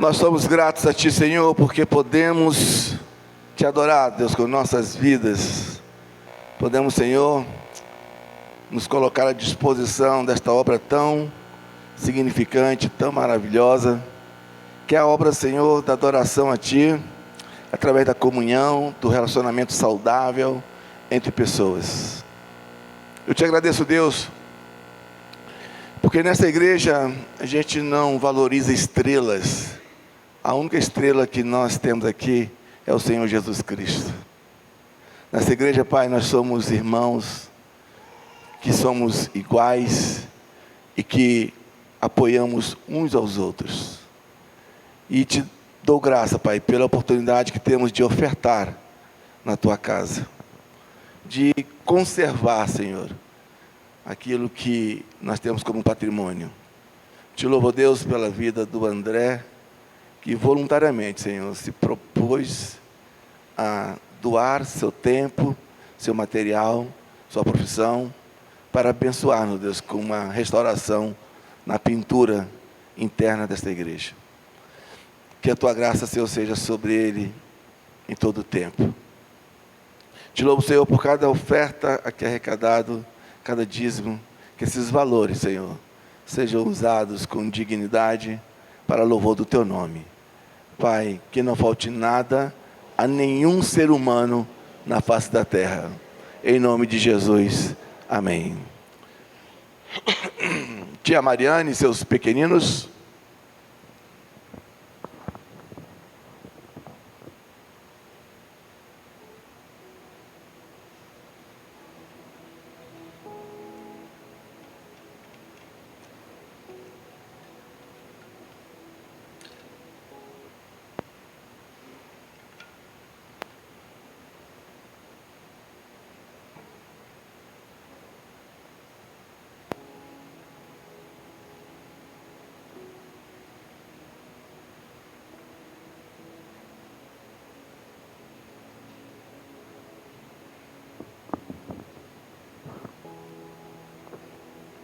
Nós somos gratos a Ti, Senhor, porque podemos Te adorar, Deus, com nossas vidas. Podemos, Senhor, nos colocar à disposição desta obra tão significante, tão maravilhosa, que é a obra, Senhor, da adoração a Ti, através da comunhão, do relacionamento saudável entre pessoas. Eu Te agradeço, Deus, porque nessa igreja a gente não valoriza estrelas. A única estrela que nós temos aqui é o Senhor Jesus Cristo. Nessa igreja, Pai, nós somos irmãos, que somos iguais e que apoiamos uns aos outros. E Te dou graça, Pai, pela oportunidade que temos de ofertar na Tua casa, de conservar, Senhor, aquilo que nós temos como patrimônio. Te louvo, Deus, pela vida do André, que voluntariamente, Senhor, se propôs a doar seu tempo, seu material, sua profissão, para abençoar-nos, Deus, com uma restauração na pintura interna desta igreja. Que a Tua graça, Senhor, seja sobre ele em todo o tempo. Te louvo, Senhor, por cada oferta aqui arrecadado, cada dízimo, que esses valores, Senhor, sejam usados com dignidade para louvor do Teu nome. Pai, que não falte nada a nenhum ser humano na face da terra. Em nome de Jesus. Amém. Tia Mariane e seus pequeninos.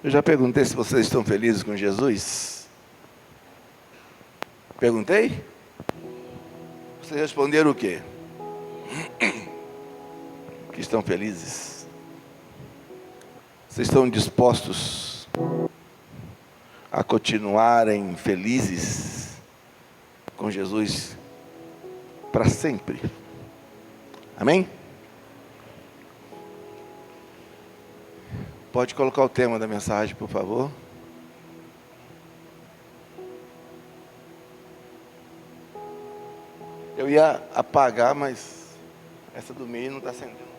Eu já perguntei se vocês estão felizes com Jesus. Perguntei? Vocês responderam o quê? Que estão felizes. Vocês estão dispostos a continuarem felizes com Jesus para sempre? Amém? Pode colocar o tema da mensagem, por favor. Eu ia apagar, mas essa do meio não está acendendo mais.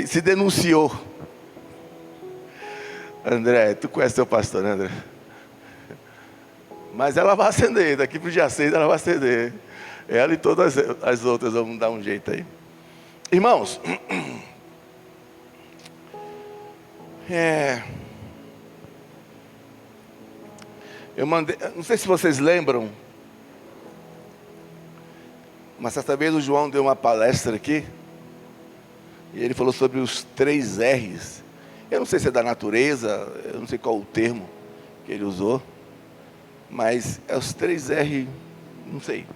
Se denunciou. André, tu conhece teu pastor, né, André? Mas ela vai acender, daqui para o dia 6 ela vai acender. Ela e todas as outras vão dar um jeito aí. Irmãos, eu mandei, não sei se vocês lembram, mas certa vez o João deu uma palestra aqui, e ele falou sobre os 3 R's. Eu não sei se é da natureza, eu não sei qual o termo que ele usou, mas é os 3 R, não sei,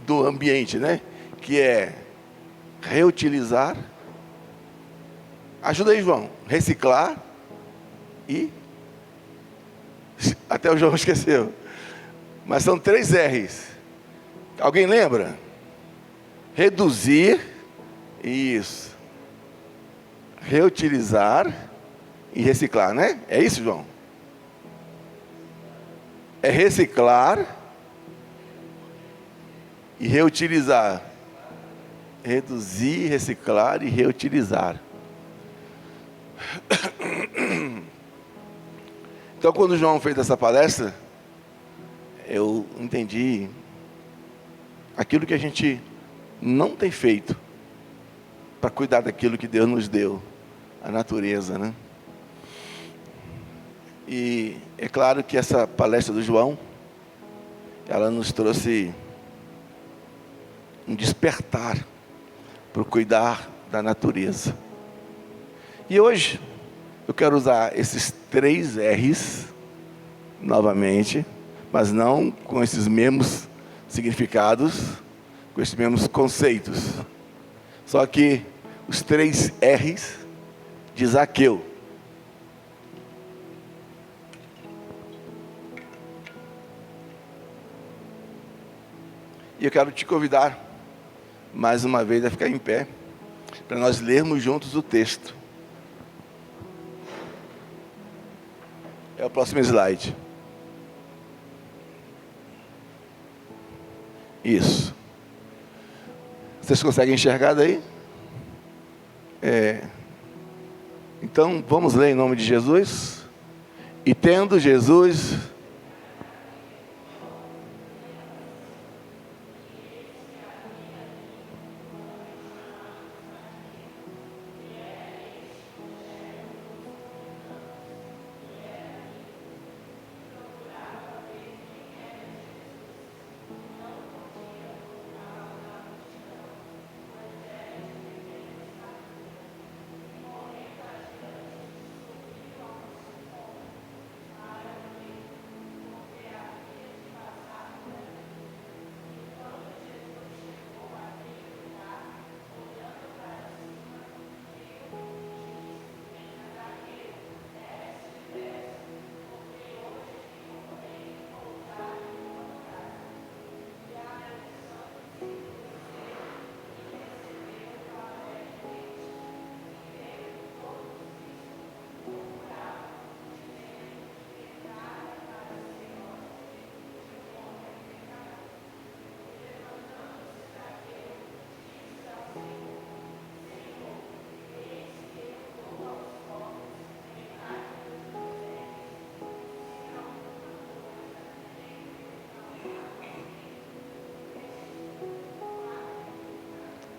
do ambiente, né? Que é reutilizar, ajuda aí, João, reciclar e... Até o João esqueceu. Mas são 3 R's. Alguém lembra? Reduzir, isso. Reutilizar e reciclar, né? É isso, João? É reciclar e reutilizar. Reduzir, reciclar e reutilizar. Então, quando o João fez essa palestra, eu entendi aquilo que a gente não tem feito para cuidar daquilo que Deus nos deu, a natureza, né? E é claro que essa palestra do João, ela nos trouxe um despertar para cuidar da natureza. E hoje eu quero usar esses 3 R's novamente, mas não com esses mesmos significados, com esses mesmos conceitos. Só que os 3 R's de Zaqueu. E eu quero te convidar, mais uma vez, a ficar em pé, para nós lermos juntos o texto. É o próximo slide. Isso. Vocês conseguem enxergar daí? Então, vamos ler em nome de Jesus. E tendo Jesus...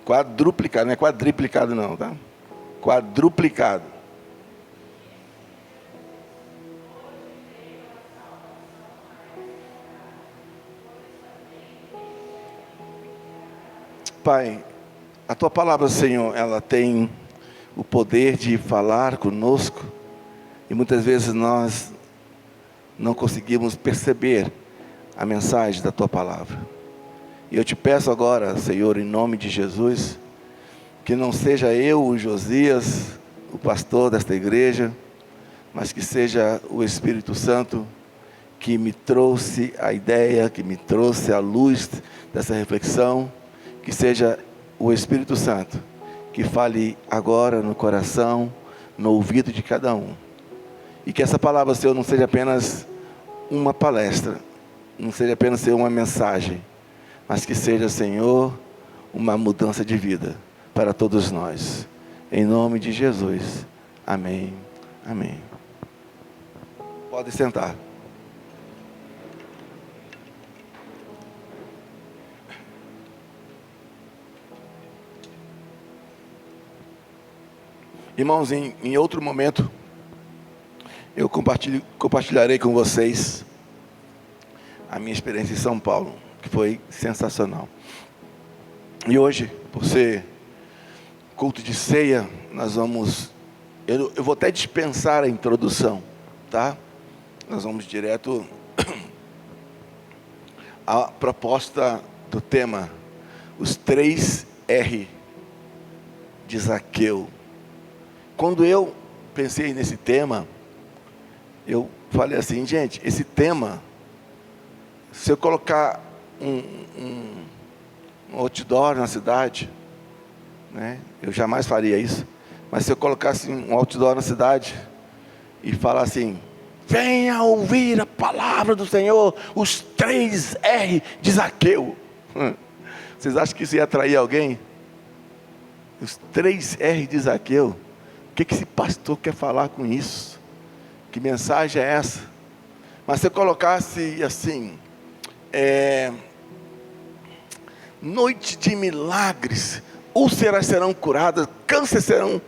Quadruplicado, não é quadriplicado não, tá? Quadruplicado. Pai, a Tua palavra, Senhor, ela tem o poder de falar conosco, e muitas vezes nós não conseguimos perceber a mensagem da Tua palavra. E eu te peço agora, Senhor, em nome de Jesus, que não seja eu, o Josias, o pastor desta igreja, mas que seja o Espírito Santo que me trouxe a ideia, que me trouxe a luz dessa reflexão, que seja o Espírito Santo que fale agora no coração, no ouvido de cada um. E que essa palavra, Senhor, não seja apenas uma palestra, não seja apenas ser uma mensagem, mas que seja, Senhor, uma mudança de vida para todos nós. Em nome de Jesus. Amém. Amém. Pode sentar. Irmãos, em outro momento, eu compartilharei com vocês a minha experiência em São Paulo, que foi sensacional. E hoje, por ser culto de ceia, nós vamos... Eu vou até dispensar a introdução, tá? Nós vamos direto à proposta do tema, os 3 R de Zaqueu. Quando eu pensei nesse tema, eu falei assim, gente, esse tema, se eu colocar um outdoor na cidade, né, eu jamais faria isso, mas se eu colocasse um outdoor na cidade e falar assim, venha ouvir a palavra do Senhor, os 3 R de Zaqueu, vocês acham que isso ia atrair alguém? Os 3 R de Zaqueu? O que esse pastor quer falar com isso? Que mensagem é essa? Mas se eu colocasse assim, noite de milagres, úlceras serão curadas, câncer serão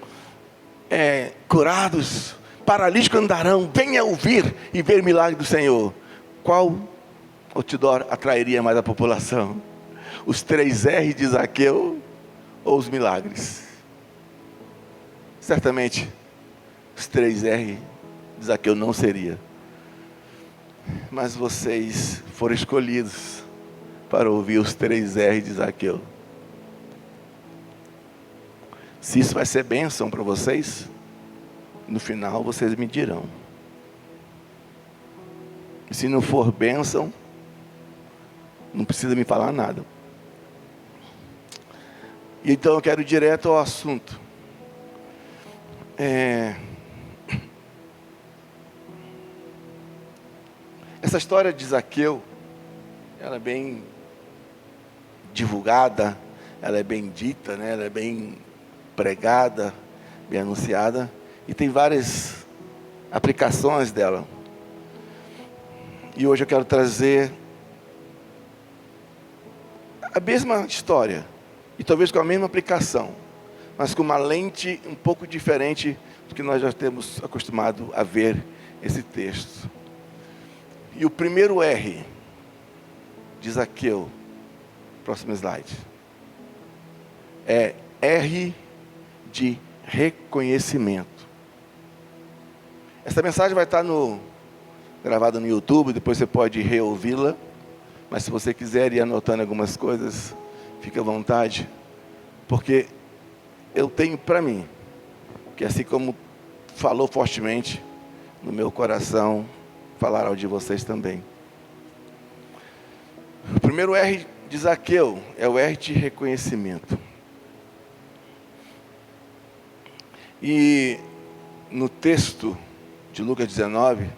curados, paralíticos andarão, venha ouvir e ver milagre do Senhor. Qual outdoor atrairia mais a população? Os 3 R de Zaqueu ou os milagres? Certamente os 3 R de Zaqueu não seria. Mas vocês foram escolhidos para ouvir os 3 R de Zaqueu. Se isso vai ser bênção para vocês, no final vocês me dirão. E se não for bênção, não precisa me falar nada. E então eu quero ir direto ao assunto. Essa história de Zaqueu, ela é bem divulgada, ela é bem dita, né? Ela é bem pregada, bem anunciada, e tem várias aplicações dela. E hoje eu quero trazer a mesma história, e talvez com a mesma aplicação, mas com uma lente um pouco diferente do que nós já temos acostumado a ver esse texto. E o primeiro R de Zaqueu, próximo slide, é R de reconhecimento. Essa mensagem vai estar gravada no YouTube, depois você pode reouvi-la, mas se você quiser ir anotando algumas coisas, fique à vontade, porque eu tenho para mim, que assim como falou fortemente no meu coração, falar ao de vocês também. O primeiro R de Zaqueu é o R de reconhecimento. E no texto de Lucas 19,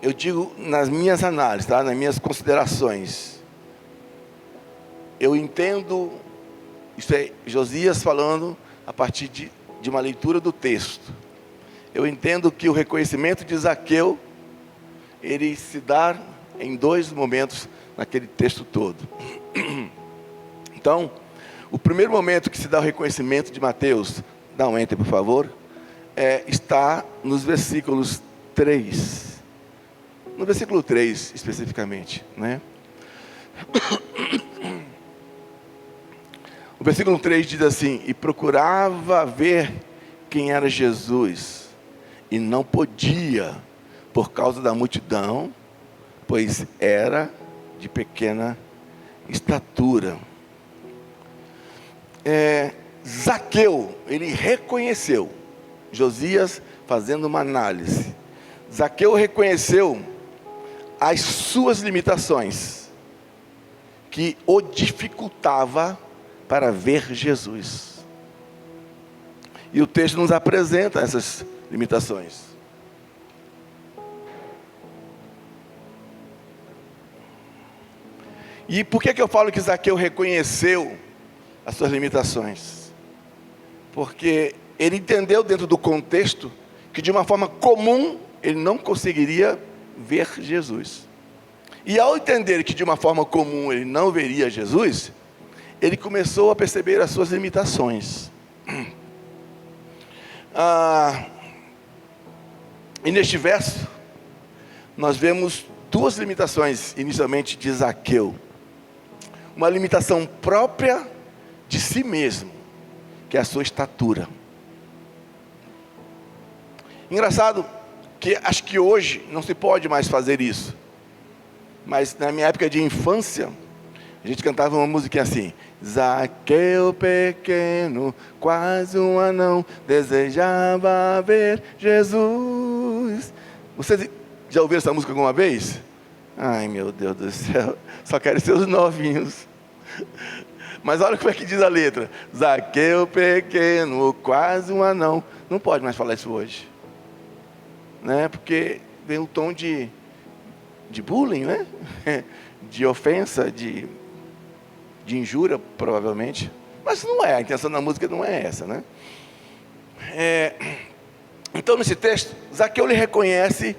eu digo nas minhas análises, tá? Nas minhas considerações, eu entendo, isso é Josias falando a partir de uma leitura do texto. Eu entendo que o reconhecimento de Zaqueu, ele se dá em 2 momentos naquele texto todo. Então, o primeiro momento que se dá o reconhecimento de Mateus, dá um enter por favor, está nos versículos 3. No versículo 3 especificamente, né? O versículo 3 diz assim: e procurava ver quem era Jesus, e não podia, por causa da multidão, pois era de pequena estatura. Zaqueu, ele reconheceu, Josias fazendo uma análise, Zaqueu reconheceu as suas limitações, que o dificultava para ver Jesus. E o texto nos apresenta essas limitações. E por que eu falo que Zaqueu reconheceu as suas limitações? Porque ele entendeu dentro do contexto que de uma forma comum ele não conseguiria ver Jesus. E ao entender que de uma forma comum ele não veria Jesus, ele começou a perceber as suas limitações. E neste verso, nós vemos 2 limitações inicialmente de Zaqueu. Uma limitação própria de si mesmo, que é a sua estatura. Engraçado que acho que hoje não se pode mais fazer isso, mas na minha época de infância, a gente cantava uma musiquinha assim: Zaqueu pequeno, quase um anão, desejava ver Jesus. Vocês já ouviram essa música alguma vez? Ai, meu Deus do céu, só quero ser os novinhos. Mas olha como é que diz a letra: Zaqueu pequeno, quase um anão. Não pode mais falar isso hoje, né? Porque vem o tom de bullying, né? De ofensa, de injúria, provavelmente. Mas não é, a intenção da música não é essa, né? Então, nesse texto, Zaqueu lhe reconhece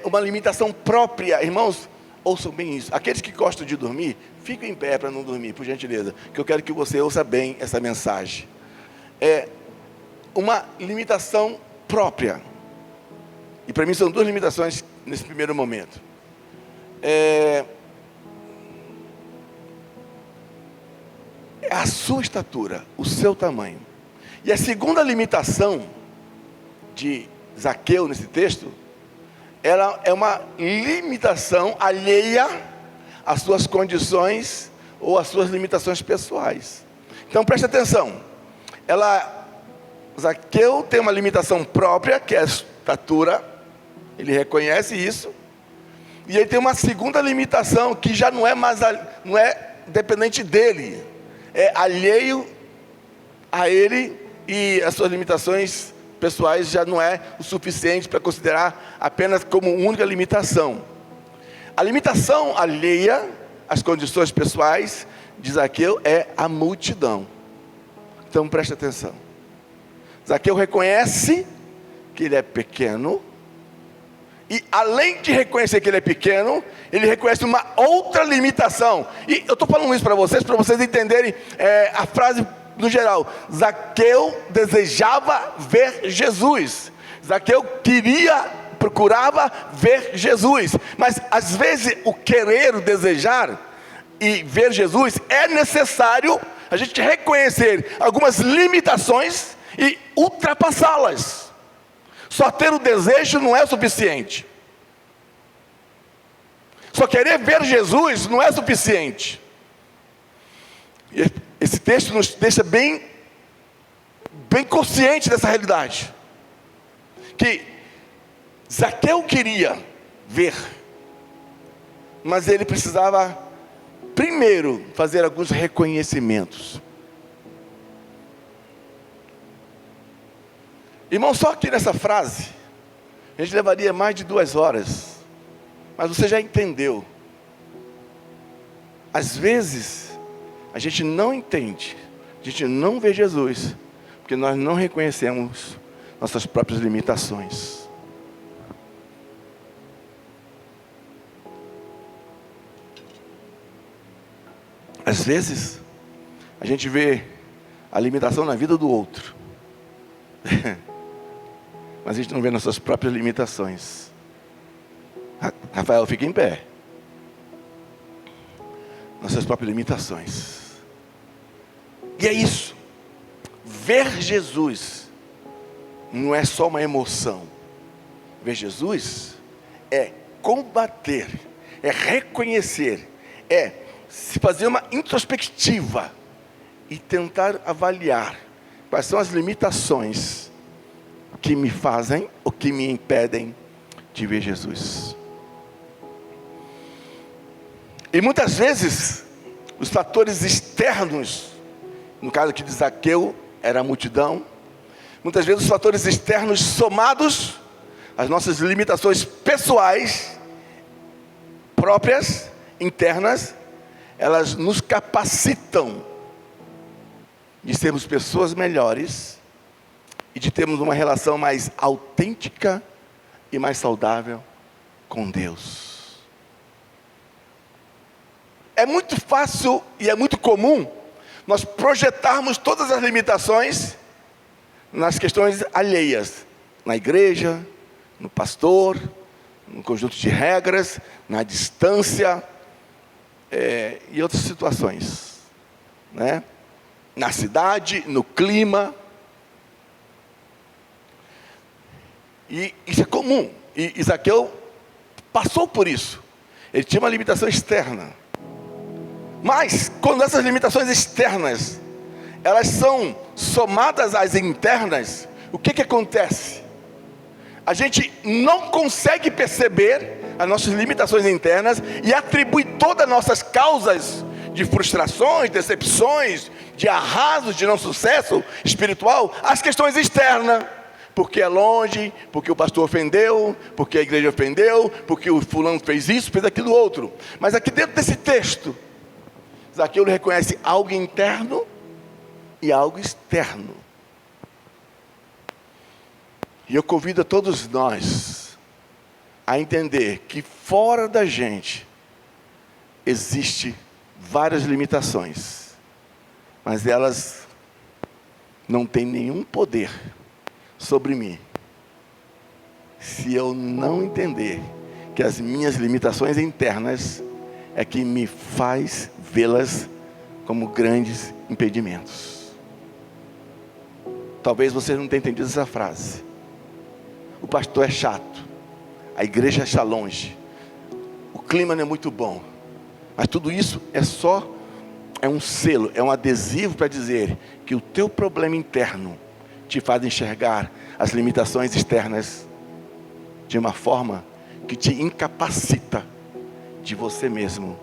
uma limitação própria. Irmãos, ouçam bem isso. Aqueles que gostam de dormir, fiquem em pé para não dormir, por gentileza, que eu quero que você ouça bem essa mensagem. É uma limitação própria. E para mim são duas limitações nesse primeiro momento. É a sua estatura, o seu tamanho. E a segunda limitação de Zaqueu nesse texto, ela é uma limitação alheia às suas condições ou às suas limitações pessoais. Então preste atenção. Zaqueu tem uma limitação própria, que é a estatura. Ele reconhece isso. E ele tem uma segunda limitação, que já não é dependente dele. É alheio a ele, e as suas limitações pessoais já não é o suficiente para considerar apenas como única limitação. A limitação alheia às condições pessoais de Zaqueu é a multidão. Então preste atenção. Zaqueu reconhece que ele é pequeno, e além de reconhecer que ele é pequeno, ele reconhece uma outra limitação. E eu estou falando isso para vocês entenderem a frase no geral. Zaqueu desejava ver Jesus. Zaqueu procurava ver Jesus. Mas às vezes o querer, o desejar e ver Jesus, é necessário a gente reconhecer algumas limitações e ultrapassá-las. Só ter o desejo não é o suficiente. Só querer ver Jesus não é suficiente. Esse texto nos deixa bem consciente dessa realidade. Que Zaqueu queria ver, mas ele precisava primeiro fazer alguns reconhecimentos. Irmão, só aqui nessa frase, a gente levaria mais de 2 horas. Mas você já entendeu. Às vezes, a gente não entende, a gente não vê Jesus, porque nós não reconhecemos nossas próprias limitações. Às vezes, a gente vê a limitação na vida do outro. Mas a gente não vê nossas próprias limitações. Rafael, fica em pé. Nossas próprias limitações. E é isso. Ver Jesus não é só uma emoção. Ver Jesus é combater, é reconhecer, é se fazer uma introspectiva e tentar avaliar quais são as limitações que me fazem ou que me impedem de ver Jesus. E muitas vezes, os fatores externos, no caso aqui de Zaqueu, era a multidão. Muitas vezes os fatores externos somados às nossas limitações pessoais, próprias, internas, elas nos capacitam de sermos pessoas melhores e de termos uma relação mais autêntica e mais saudável com Deus. É muito fácil e é muito comum nós projetarmos todas as limitações nas questões alheias, na igreja, no pastor, no conjunto de regras, na distância e outras situações, né? Na cidade, no clima. E isso é comum. E Zaqueu passou por isso. Ele tinha uma limitação externa. Mas, quando essas limitações externas, elas são somadas às internas, o que acontece? A gente não consegue perceber as nossas limitações internas e atribui todas as nossas causas de frustrações, decepções, de arrasos, de não sucesso espiritual, às questões externas. Porque é longe, porque o pastor ofendeu, porque a igreja ofendeu, porque o fulano fez isso, fez aquilo outro. Mas aqui dentro desse texto, Zaqueu reconhece algo interno e algo externo. E eu convido a todos nós a entender que fora da gente existe várias limitações, mas elas não têm nenhum poder sobre mim, se eu não entender que as minhas limitações internas é que me faz vê-las como grandes impedimentos. Talvez você não tenha entendido essa frase. O pastor é chato, a igreja está longe, o clima não é muito bom, mas tudo isso é um selo, é um adesivo para dizer que o teu problema interno te faz enxergar as limitações externas de uma forma que te incapacita de você mesmo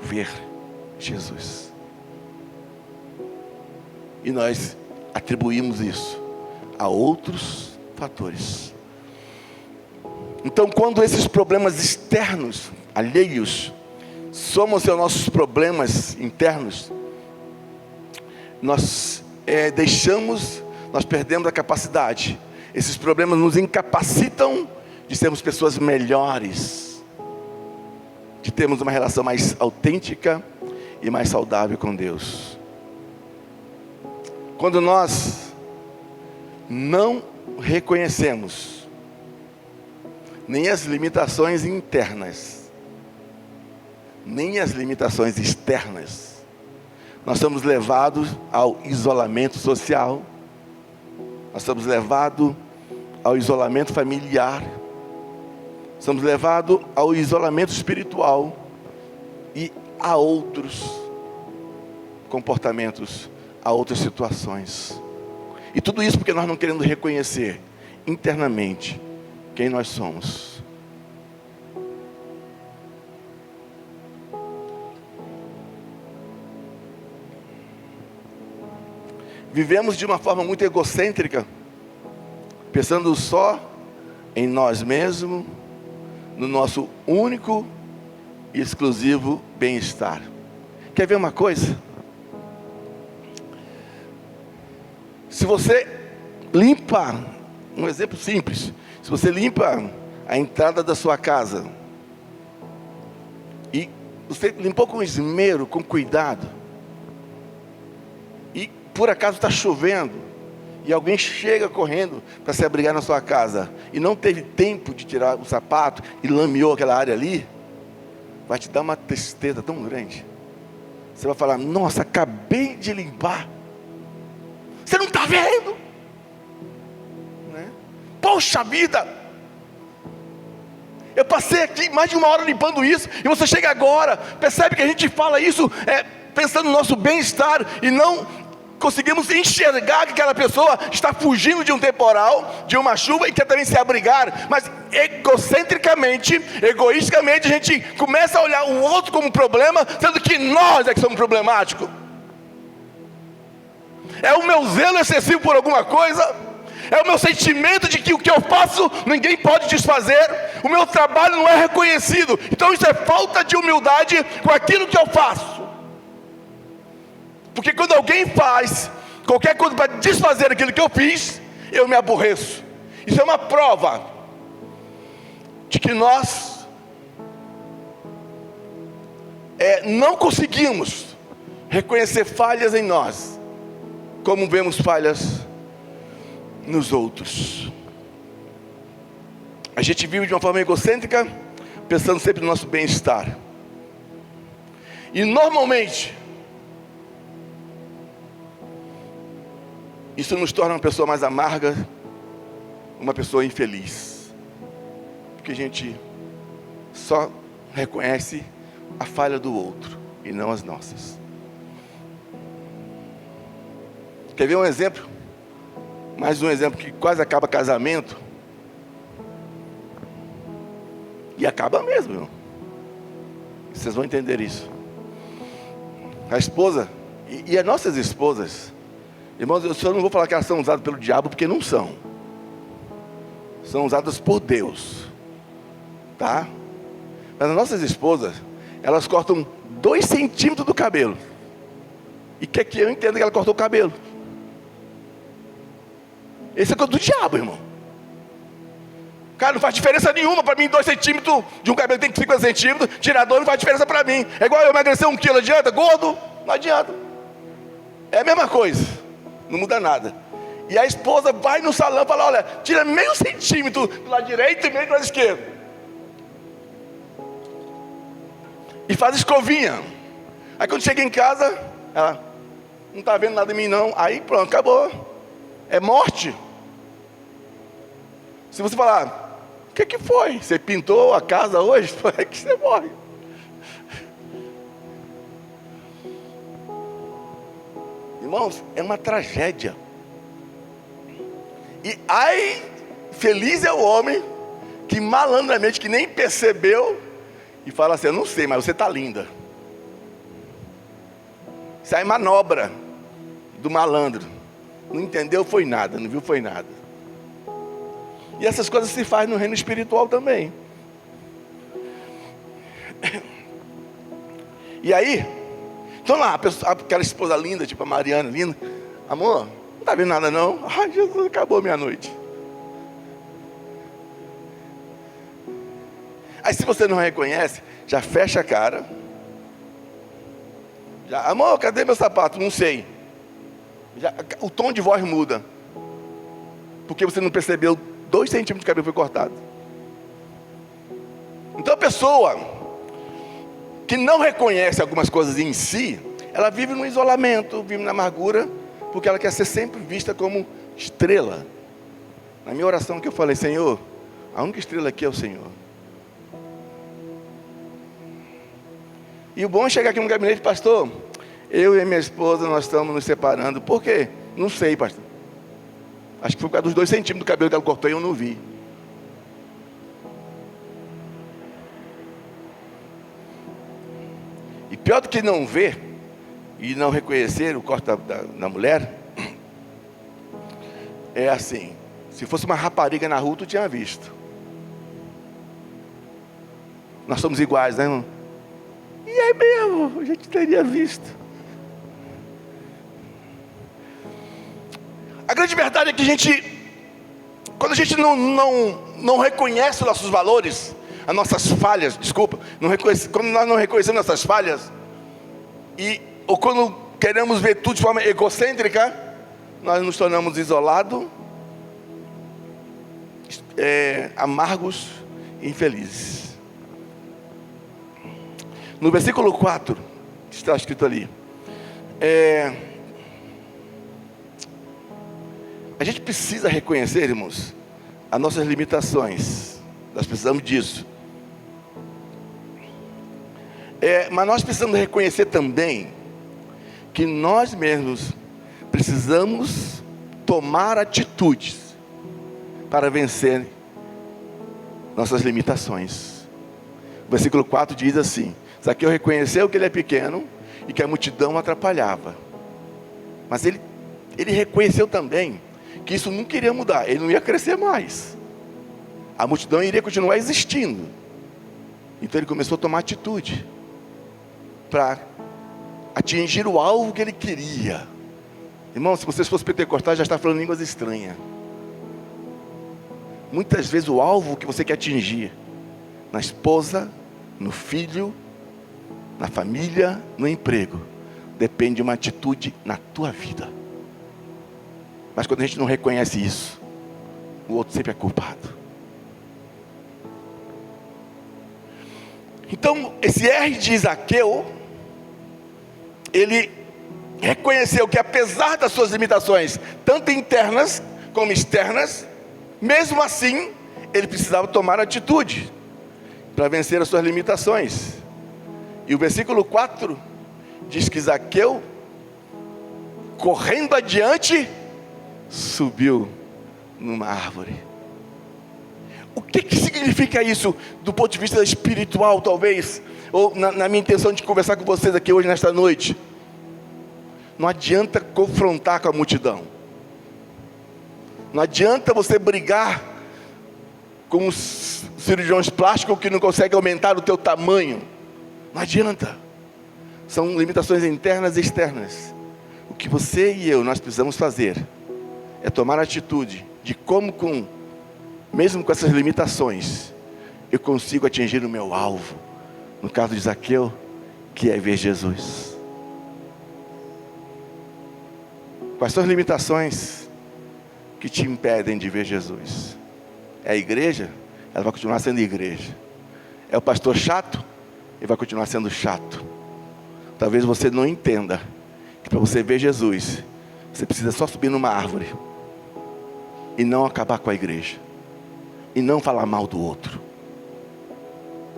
ver Jesus. E nós atribuímos isso a outros fatores. Então, quando esses problemas externos, alheios, somam-se aos nossos problemas internos, nós perdemos a capacidade. Esses problemas nos incapacitam de sermos pessoas melhores, de termos uma relação mais autêntica e mais saudável com Deus. Quando nós não reconhecemos nem as limitações internas, nem as limitações externas, nós somos levados ao isolamento social, nós somos levados ao isolamento familiar, somos levados ao isolamento espiritual e a outros comportamentos, a outras situações. E tudo isso porque nós não queremos reconhecer internamente quem nós somos. Vivemos de uma forma muito egocêntrica, pensando só em nós mesmos, no nosso único e exclusivo bem-estar. Quer ver uma coisa? Se você limpa, um exemplo simples, se você limpa a entrada da sua casa, e você limpou com esmero, com cuidado, e por acaso está chovendo, e alguém chega correndo para se abrigar na sua casa, e não teve tempo de tirar o sapato, e lameou aquela área ali, vai te dar uma tristeza tão grande. Você vai falar: nossa, acabei de limpar, você não está vendo? Né? Poxa vida, eu passei aqui mais de 1 hora limpando isso, e você chega agora. Percebe que a gente fala isso pensando no nosso bem-estar, e não conseguimos enxergar que aquela pessoa está fugindo de um temporal, de uma chuva, e quer também se abrigar. Mas egocentricamente, egoisticamente, a gente começa a olhar o outro como problema, sendo que nós é que somos problemáticos. É o meu zelo excessivo por alguma coisa, é o meu sentimento de que o que eu faço ninguém pode desfazer, o meu trabalho não é reconhecido. Então isso é falta de humildade com aquilo que eu faço. Porque quando alguém faz qualquer coisa para desfazer aquilo que eu fiz, eu me aborreço. Isso é uma prova de que nós não conseguimos reconhecer falhas em nós, como vemos falhas nos outros. A gente vive de uma forma egocêntrica, pensando sempre no nosso bem-estar. E normalmente isso nos torna uma pessoa mais amarga, uma pessoa infeliz, porque a gente só reconhece a falha do outro e não as nossas. Quer ver um exemplo? Mais um exemplo que quase acaba casamento. E acaba mesmo, irmão. Vocês vão entender isso. A esposa e as nossas esposas, irmãos, eu só não vou falar que elas são usadas pelo diabo, porque não são. São usadas por Deus, tá? Mas as nossas esposas, elas cortam 2 centímetros do cabelo, e quer que eu entenda que ela cortou o cabelo. Esse é coisa do diabo, irmão. Cara, não faz diferença nenhuma para mim, 2 centímetros de um cabelo que tem 50 centímetros, tirador não faz diferença para mim. É igual eu emagrecer 1 quilo, adianta? Gordo? Não adianta. É a mesma coisa, não muda nada. E a esposa vai no salão e fala: olha, tira meio centímetro do lado direito e meio do lado esquerdo. E faz escovinha. Aí quando chega em casa, ela não está vendo nada em mim não. Aí pronto, acabou. É morte. Se você falar: o que foi? Você pintou a casa hoje? É que você morre. Irmãos, é uma tragédia. E ai, feliz é o homem que malandramente, que nem percebeu, e fala assim: eu não sei, mas você está linda. Isso aí é manobra do malandro. Não entendeu, foi nada. Não viu, foi nada. E essas coisas se fazem no reino espiritual também. E aí, então lá, aquela esposa linda, tipo a Mariana, linda. Amor, não está vendo nada não? Ai, Jesus, acabou minha noite. Aí se você não reconhece, já fecha a cara. Já, amor, cadê meu sapato? Não sei. Já, o tom de voz muda. Porque você não percebeu, 2 centímetros de cabelo foi cortado. Então a pessoa que não reconhece algumas coisas em si, ela vive no isolamento, vive na amargura, porque ela quer ser sempre vista como estrela. Na minha oração que eu falei: Senhor, a única estrela aqui é o Senhor. E o bom é chegar aqui no gabinete: pastor, eu e minha esposa, nós estamos nos separando. Por quê? Não sei, pastor. Acho que foi por causa dos 2 centímetros do cabelo que ela cortou e eu não vi. E pior do que não ver e não reconhecer o corte da mulher, é assim: se fosse uma rapariga na rua, tu tinha visto. Nós somos iguais, né, irmão? E é mesmo, a gente teria visto. A grande verdade é que quando a gente não reconhece os nossos valores, as nossas falhas, desculpa, quando nós não reconhecemos nossas falhas, ou quando queremos ver tudo de forma egocêntrica, nós nos tornamos isolados, amargos e infelizes. No versículo 4, está escrito ali, a gente precisa reconhecer, irmãos, as nossas limitações. Nós precisamos disso. Mas nós precisamos reconhecer também que nós mesmos precisamos tomar atitudes para vencer nossas limitações. O versículo 4 diz assim: Zaqueu reconheceu que ele é pequeno e que a multidão o atrapalhava. Mas ele reconheceu também que isso não queria mudar, ele não ia crescer mais. A multidão iria continuar existindo. Então ele começou a tomar atitude para atingir o alvo que ele queria. Irmão, se vocês fossem pentecostais, já está falando línguas estranhas. Muitas vezes o alvo que você quer atingir, na esposa, no filho, na família, no emprego, depende de uma atitude na tua vida. Mas quando a gente não reconhece isso, o outro sempre é culpado. Então, esse R de Zaqueu, ele reconheceu que apesar das suas limitações, tanto internas como externas, mesmo assim, ele precisava tomar atitude para vencer as suas limitações. E o versículo 4 diz que Zaqueu, correndo adiante, subiu numa árvore. O que significa isso do ponto de vista espiritual, talvez? Ou na minha intenção de conversar com vocês aqui hoje, nesta noite. Não adianta confrontar com a multidão. Não adianta você brigar com os cirurgiões plásticos que não conseguem aumentar o teu tamanho. Não adianta. São limitações internas e externas. O que você e eu, nós precisamos fazer é tomar a atitude de como com mesmo com essas limitações, eu consigo atingir o meu alvo. No caso de Zaqueu, que é ver Jesus. Quais são as limitações que te impedem de ver Jesus? É a igreja? Ela vai continuar sendo igreja. É o pastor chato? Ele vai continuar sendo chato. Talvez você não entenda que para você ver Jesus, você precisa só subir numa árvore e não acabar com a igreja, e não falar mal do outro,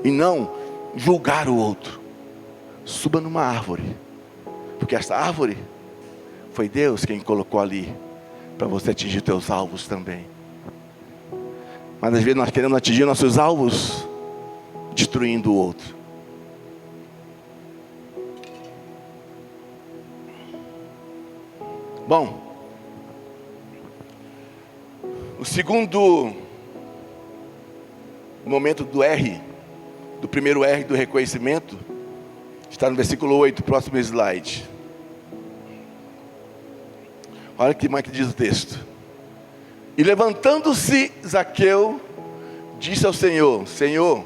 e não julgar o outro. Suba numa árvore, porque essa árvore foi Deus quem colocou ali para você atingir teus alvos também. Mas às vezes nós queremos atingir nossos alvos destruindo o outro. Bom, o segundo momento do R, do primeiro R do reconhecimento, está no versículo 8, próximo slide. Olha que mais que diz o texto. E levantando-se Zaqueu, disse ao Senhor: Senhor,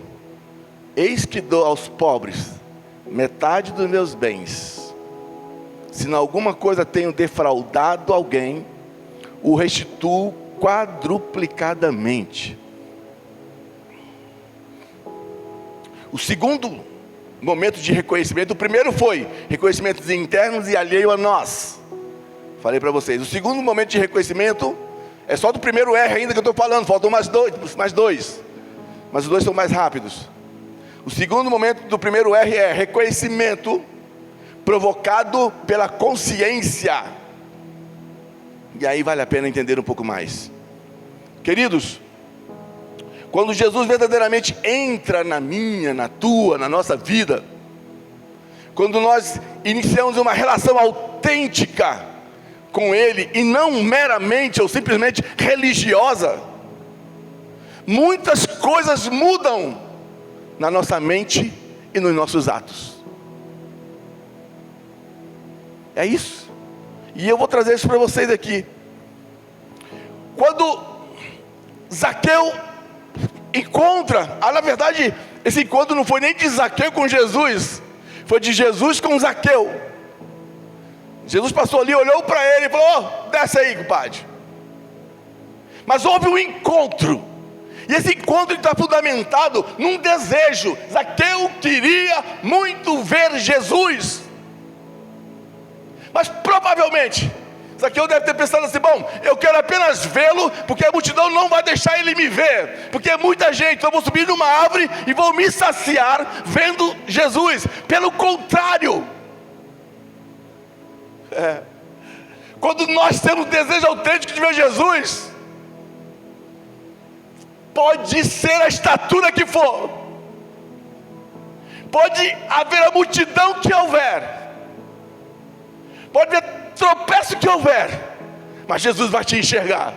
eis que dou aos pobres metade dos meus bens. Se em alguma coisa tenho defraudado alguém, o restituo quadruplicadamente. O segundo momento de reconhecimento, o primeiro foi reconhecimentos internos e alheio a nós. Falei para vocês. O segundo momento de reconhecimento é só do primeiro R ainda que eu estou falando. Faltam mais dois. Mas os dois são mais rápidos. O segundo momento do primeiro R é reconhecimento provocado pela consciência. E aí vale a pena entender um pouco mais. Queridos, quando Jesus verdadeiramente entra na minha, na tua, na nossa vida, quando nós iniciamos uma relação autêntica com Ele, e não meramente ou simplesmente religiosa, muitas coisas mudam na nossa mente e nos nossos atos. É isso. E eu vou trazer isso para vocês aqui. Quando Zaqueu encontra, na verdade, esse encontro não foi nem de Zaqueu com Jesus, foi de Jesus com Zaqueu. Jesus passou ali, olhou para ele e falou: oh, desce aí, compadre. Mas houve um encontro, e esse encontro está fundamentado num desejo. Zaqueu queria muito ver Jesus, mas provavelmente Zaqueu deve ter pensado assim: bom, eu quero apenas vê-lo, porque a multidão não vai deixar ele me ver, porque é muita gente, eu vou subir numa árvore e vou me saciar vendo Jesus. Pelo contrário, quando nós temos desejo autêntico de ver Jesus, pode ser a estatura que for, pode haver a multidão que houver, pode haver tropeço que houver, mas Jesus vai te enxergar.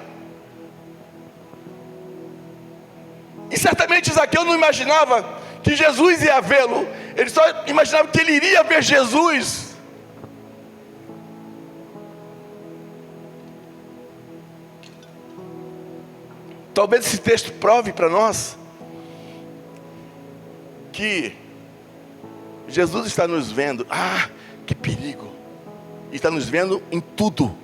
E certamente Zaqueu não imaginava que Jesus ia vê-lo, ele só imaginava que ele iria ver Jesus. Talvez esse texto prove para nós que Jesus está nos vendo. Ah, que perigo! Está nos vendo em tudo,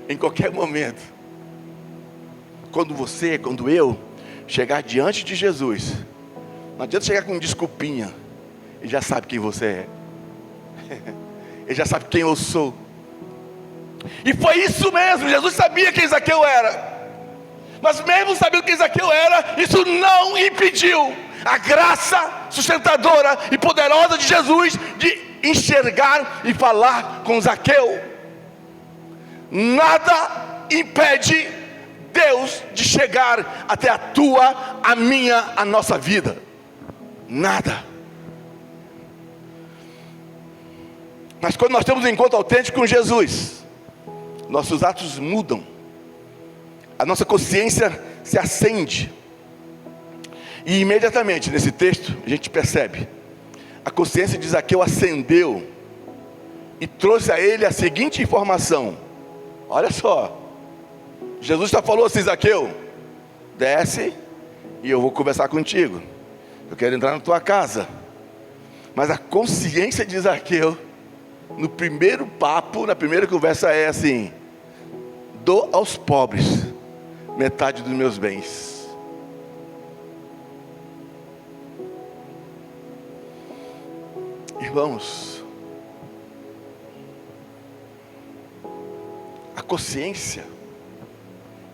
em qualquer momento. Quando eu chegar diante de Jesus, não adianta chegar com desculpinha. Ele já sabe quem você é. Ele já sabe quem eu sou. E foi isso mesmo. Jesus sabia quem Zaqueu era. Mas mesmo sabendo quem Zaqueu era, isso não impediu a graça sustentadora e poderosa de Jesus de enxergar e falar com Zaqueu. Nada impede Deus de chegar até a tua, a minha, a nossa vida. Nada. Mas quando nós temos um encontro autêntico com Jesus, nossos atos mudam. A nossa consciência se acende. E imediatamente nesse texto a gente percebe, a consciência de Zaqueu acendeu e trouxe a ele a seguinte informação. Olha só, Jesus já falou assim: Zaqueu, desce e eu vou conversar contigo. Eu quero entrar na tua casa. Mas a consciência de Zaqueu, no primeiro papo, na primeira conversa é assim: dou aos pobres metade dos meus bens. Irmãos, a consciência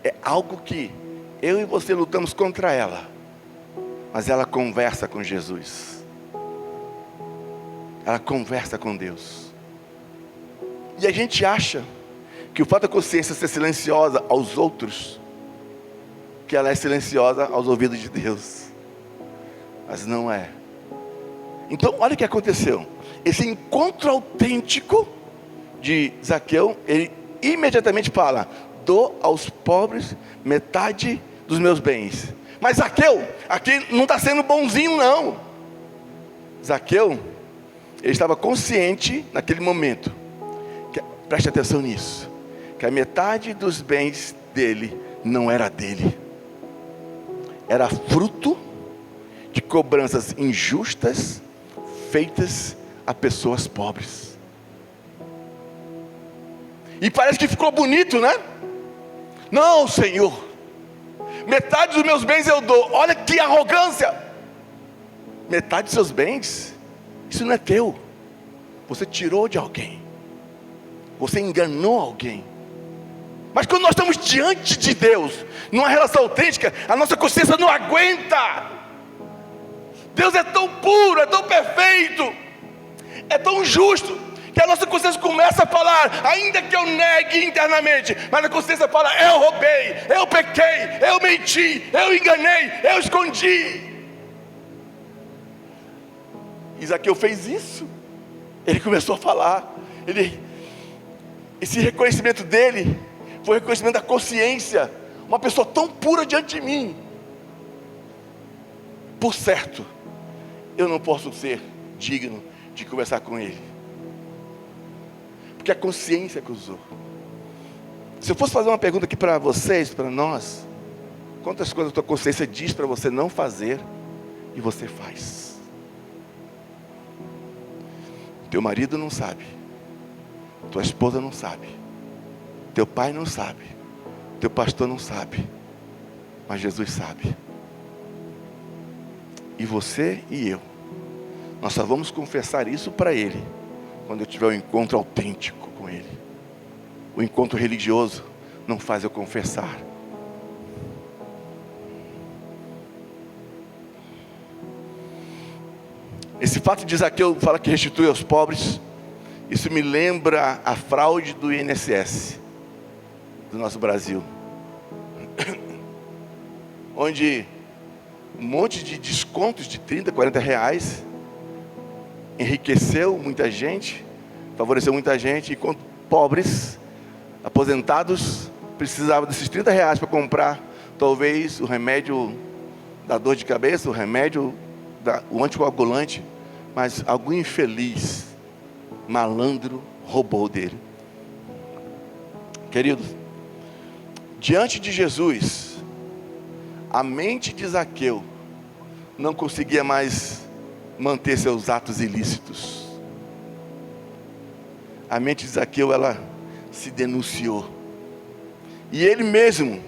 é algo que eu e você lutamos contra ela, mas ela conversa com Jesus. Ela conversa com Deus. E a gente acha que o fato da consciência ser silenciosa aos outros, que ela é silenciosa aos ouvidos de Deus. Mas não é. Então, olha o que aconteceu. Esse encontro autêntico de Zaqueu, ele imediatamente fala: dou aos pobres metade dos meus bens. Mas Zaqueu, aqui não está sendo bonzinho não. Zaqueu, ele estava consciente naquele momento, preste atenção nisso, que a metade dos bens dele não era dele, era fruto de cobranças injustas feitas a pessoas pobres. E parece que ficou bonito, né? Não, Senhor, metade dos meus bens eu dou. Olha que arrogância. Metade dos seus bens, isso não é teu. Você tirou de alguém, você enganou alguém. Mas quando nós estamos diante de Deus, numa relação autêntica, a nossa consciência não aguenta. Deus é tão puro, é tão perfeito, é tão justo, que a nossa consciência começa a falar, ainda que eu negue internamente, mas a consciência fala: eu roubei, eu pequei, eu menti, eu enganei, eu escondi. Zaqueu fez isso. Ele começou a falar. Esse reconhecimento dele foi o reconhecimento da consciência. Uma pessoa tão pura diante de mim. Por certo, eu não posso ser digno de conversar com ele, porque a consciência acusou. Se eu fosse fazer uma pergunta aqui para vocês, para nós: quantas coisas a tua consciência diz para você não fazer e você faz? Teu marido não sabe, tua esposa não sabe, teu pai não sabe, teu pastor não sabe, mas Jesus sabe. E você e eu, nós só vamos confessar isso para Ele quando eu tiver um encontro autêntico com Ele. O encontro religioso não faz eu confessar. Esse fato de Zaqueu fala que restitui aos pobres, isso me lembra a fraude do INSS do nosso Brasil, onde um monte de descontos de 30, 40 reais enriqueceu muita gente, favoreceu muita gente, enquanto pobres, aposentados, precisavam desses 30 reais para comprar talvez o remédio da dor de cabeça, o remédio, o anticoagulante, mas algum infeliz, malandro, roubou dele. Queridos, diante de Jesus, a mente de Zaqueu não conseguia mais manter seus atos ilícitos. A mente de Zaqueu, ela se denunciou. E ele mesmo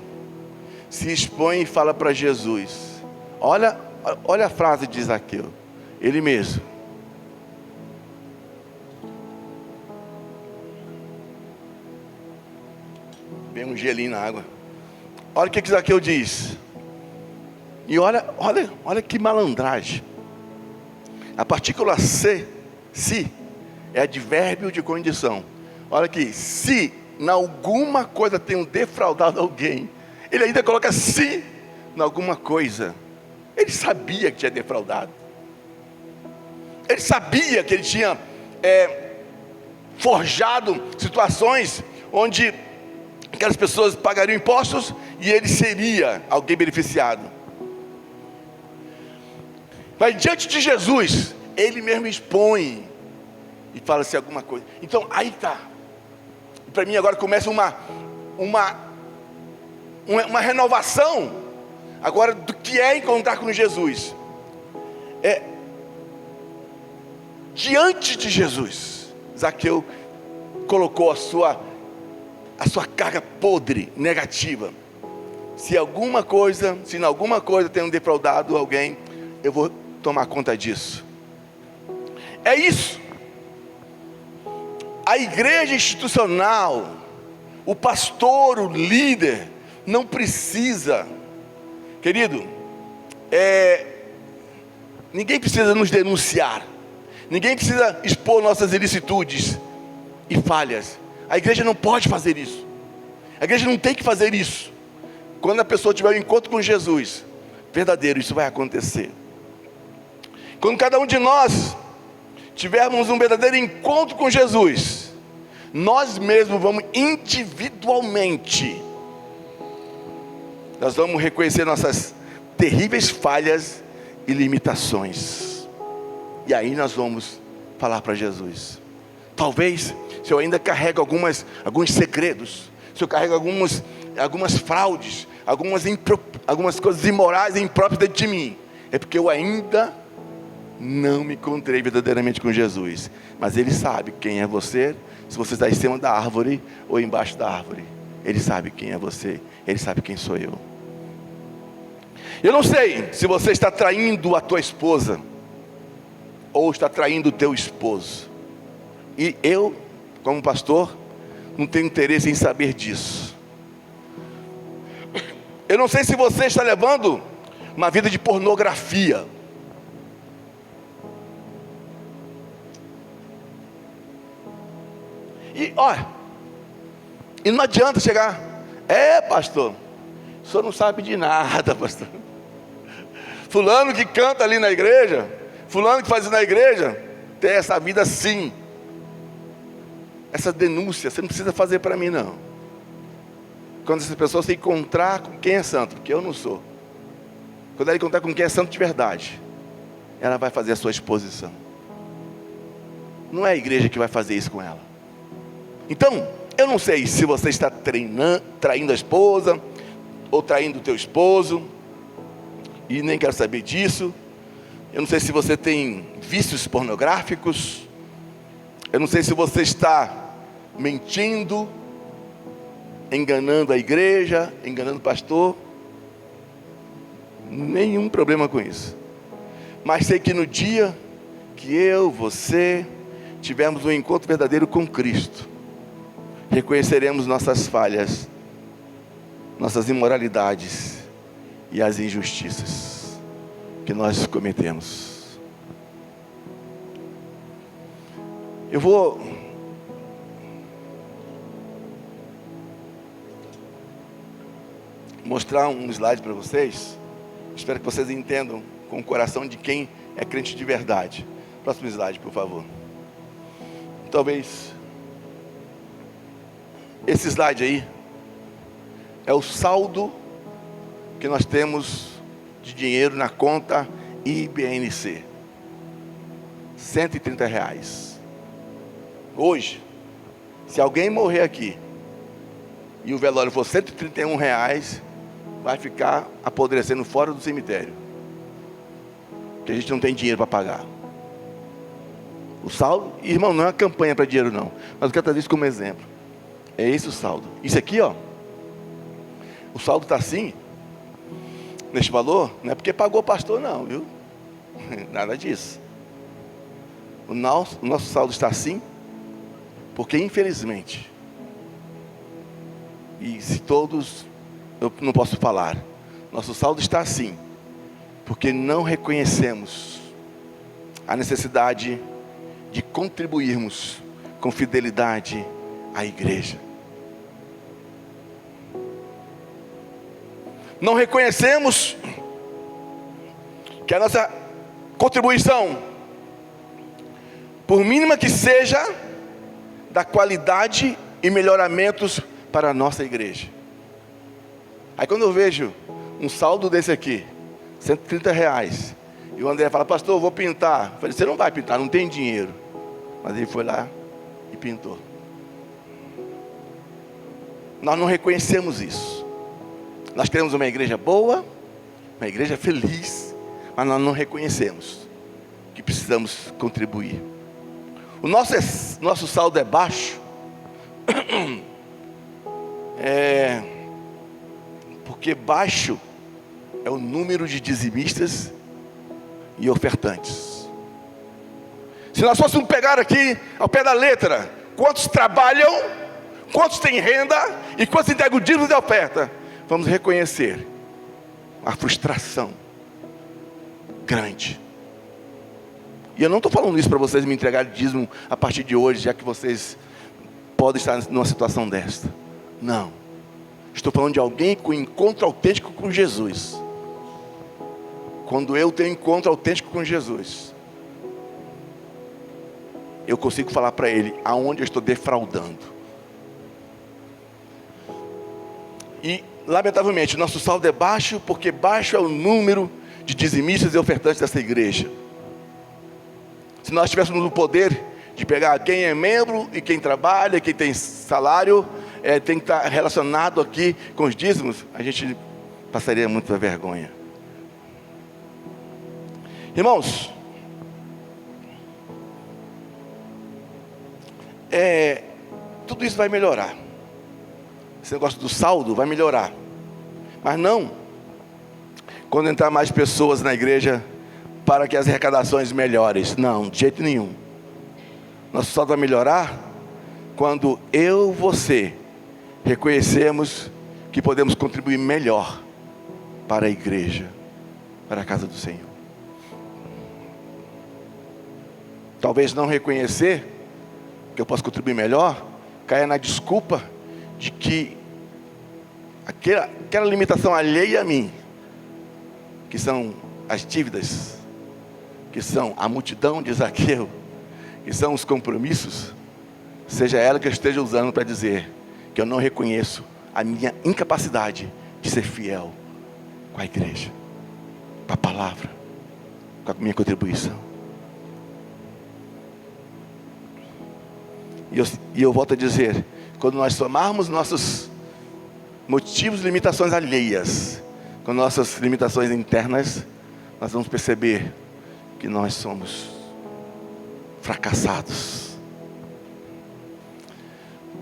se expõe e fala para Jesus. Olha a frase de Zaqueu. Ele mesmo: vem um gelinho na água. Olha o que Zaqueu diz. E olha que malandragem. A partícula se, é advérbio de condição. Olha aqui: se em alguma coisa tenho defraudado alguém, ele ainda coloca se em alguma coisa. Ele sabia que tinha defraudado. Ele sabia que ele tinha forjado situações onde aquelas pessoas pagariam impostos e ele seria alguém beneficiado. Mas diante de Jesus, ele mesmo expõe e fala assim alguma coisa. Então aí está. Para mim agora começa uma renovação agora do que é encontrar com Jesus. Diante de Jesus, Zaqueu colocou a sua carga podre, negativa. Se em alguma coisa tenho defraudado alguém, eu vou tomar conta disso. É isso. A igreja institucional, o pastor, o líder, não precisa, querido, ninguém precisa nos denunciar, ninguém precisa expor nossas ilicitudes e falhas. A igreja não pode fazer isso, a igreja não tem que fazer isso. Quando a pessoa tiver um encontro com Jesus verdadeiro, isso vai acontecer. Quando cada um de nós tivermos um verdadeiro encontro com Jesus, nós mesmos vamos individualmente, nós vamos reconhecer nossas terríveis falhas e limitações, e aí nós vamos falar para Jesus. Talvez, se eu ainda carrego alguns segredos, se eu carrego algumas fraudes, algumas coisas imorais e impróprias dentro de mim, é porque eu ainda não me encontrei verdadeiramente com Jesus. Mas Ele sabe quem é você, se você está em cima da árvore ou embaixo da árvore. Ele sabe quem é você, Ele sabe quem sou eu. Eu não sei se você está traindo a tua esposa, ou está traindo o teu esposo. E eu, como pastor, não tenho interesse em saber disso. Eu não sei se você está levando uma vida de pornografia. E não adianta chegar, pastor, o senhor não sabe de nada, pastor. Fulano que canta ali na igreja, fulano que faz isso na igreja, tem essa vida assim. Essa denúncia, você não precisa fazer para mim não. Quando essa pessoa se encontrar com quem é santo, porque eu não sou. Quando ela encontrar com quem é santo de verdade, ela vai fazer a sua exposição. Não é a igreja que vai fazer isso com ela. Então, eu não sei se você está traindo a esposa, ou traindo o teu esposo, e nem quero saber disso. Eu não sei se você tem vícios pornográficos. Eu não sei se você está mentindo, enganando a igreja, enganando o pastor. Nenhum problema com isso. Mas sei que no dia que eu, você, tivermos um encontro verdadeiro com Cristo, reconheceremos nossas falhas, nossas imoralidades e as injustiças que nós cometemos. Eu vou mostrar um slide para vocês. Espero que vocês entendam com o coração de quem é crente de verdade. Próximo slide, por favor. Talvez esse slide aí é o saldo que nós temos de dinheiro na conta IBNC. R$130. Hoje, se alguém morrer aqui e o velório for R$131, vai ficar apodrecendo fora do cemitério, porque a gente não tem dinheiro para pagar. O saldo, irmão, não é uma campanha para dinheiro não, mas eu quero trazer isso como exemplo. É esse o saldo. Isso aqui, ó, o saldo está assim, neste valor, não é porque pagou o pastor não, viu? Nada disso. O nosso saldo está assim, porque infelizmente, e se todos, eu não posso falar, nosso saldo está assim, porque não reconhecemos a necessidade de contribuirmos com fidelidade à igreja. Não reconhecemos que a nossa contribuição, por mínima que seja, dá qualidade e melhoramentos para a nossa igreja. Aí quando eu vejo um saldo desse aqui, R$130, e o André fala, pastor, eu vou pintar. Eu falei, você não vai pintar, não tem dinheiro. Mas ele foi lá e pintou. Nós não reconhecemos isso. Nós queremos uma igreja boa, Uma igreja feliz, mas nós não reconhecemos que precisamos contribuir. O nosso saldo é baixo, porque baixo é o número de dizimistas e ofertantes. Se nós fôssemos pegar aqui, ao pé da letra, quantos trabalham, quantos têm renda e quantos entregam dízimos de oferta, vamos reconhecer a frustração grande. E eu não estou falando isso para vocês me entregarem dízimo a partir de hoje, já que vocês podem estar numa situação desta. Não. Estou falando de alguém com encontro autêntico com Jesus. Quando eu tenho encontro autêntico com Jesus, eu consigo falar para ele aonde eu estou defraudando. E, lamentavelmente, nosso saldo é baixo, porque baixo é o número de dizimistas e ofertantes dessa igreja. Se nós tivéssemos o poder de pegar quem é membro e quem trabalha, quem tem salário, tem que estar relacionado aqui com os dízimos, a gente passaria muita vergonha. Irmãos, tudo isso vai melhorar. Esse negócio do saldo vai melhorar. Mas não quando entrar mais pessoas na igreja para que as arrecadações melhorem. Não, de jeito nenhum. Nosso saldo vai melhorar quando eu e você reconhecemos que podemos contribuir melhor para a igreja, para a casa do Senhor. Talvez não reconhecer que eu posso contribuir melhor, caia na desculpa de que aquela limitação alheia a mim, que são as dívidas, que são a multidão de Zaqueu, que são os compromissos, seja ela que eu esteja usando para dizer que eu não reconheço a minha incapacidade de ser fiel com a igreja, com a palavra, com a minha contribuição. E eu volto a dizer, quando nós somarmos nossos motivos e limitações alheias com nossas limitações internas, nós vamos perceber que nós somos fracassados.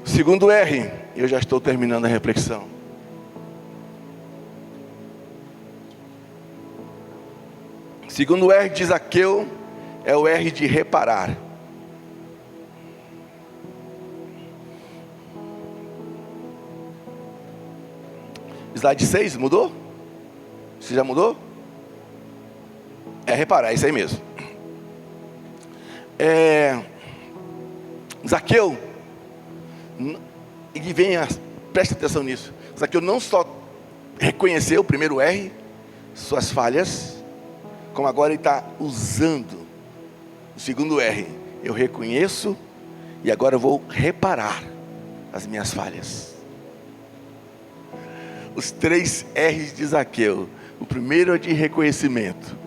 Segundo R, eu já estou terminando a reflexão. Segundo R de Zaqueu, é o R de reparar. Slide 6, mudou? Você já mudou? É reparar, é isso aí mesmo. Zaqueu, e venha, preste atenção nisso. Zaqueu não só reconheceu, o primeiro R, suas falhas, como agora ele está usando o segundo R. Eu reconheço e agora eu vou reparar as minhas falhas. Os 3 R's de Zaqueu. O primeiro é de reconhecimento,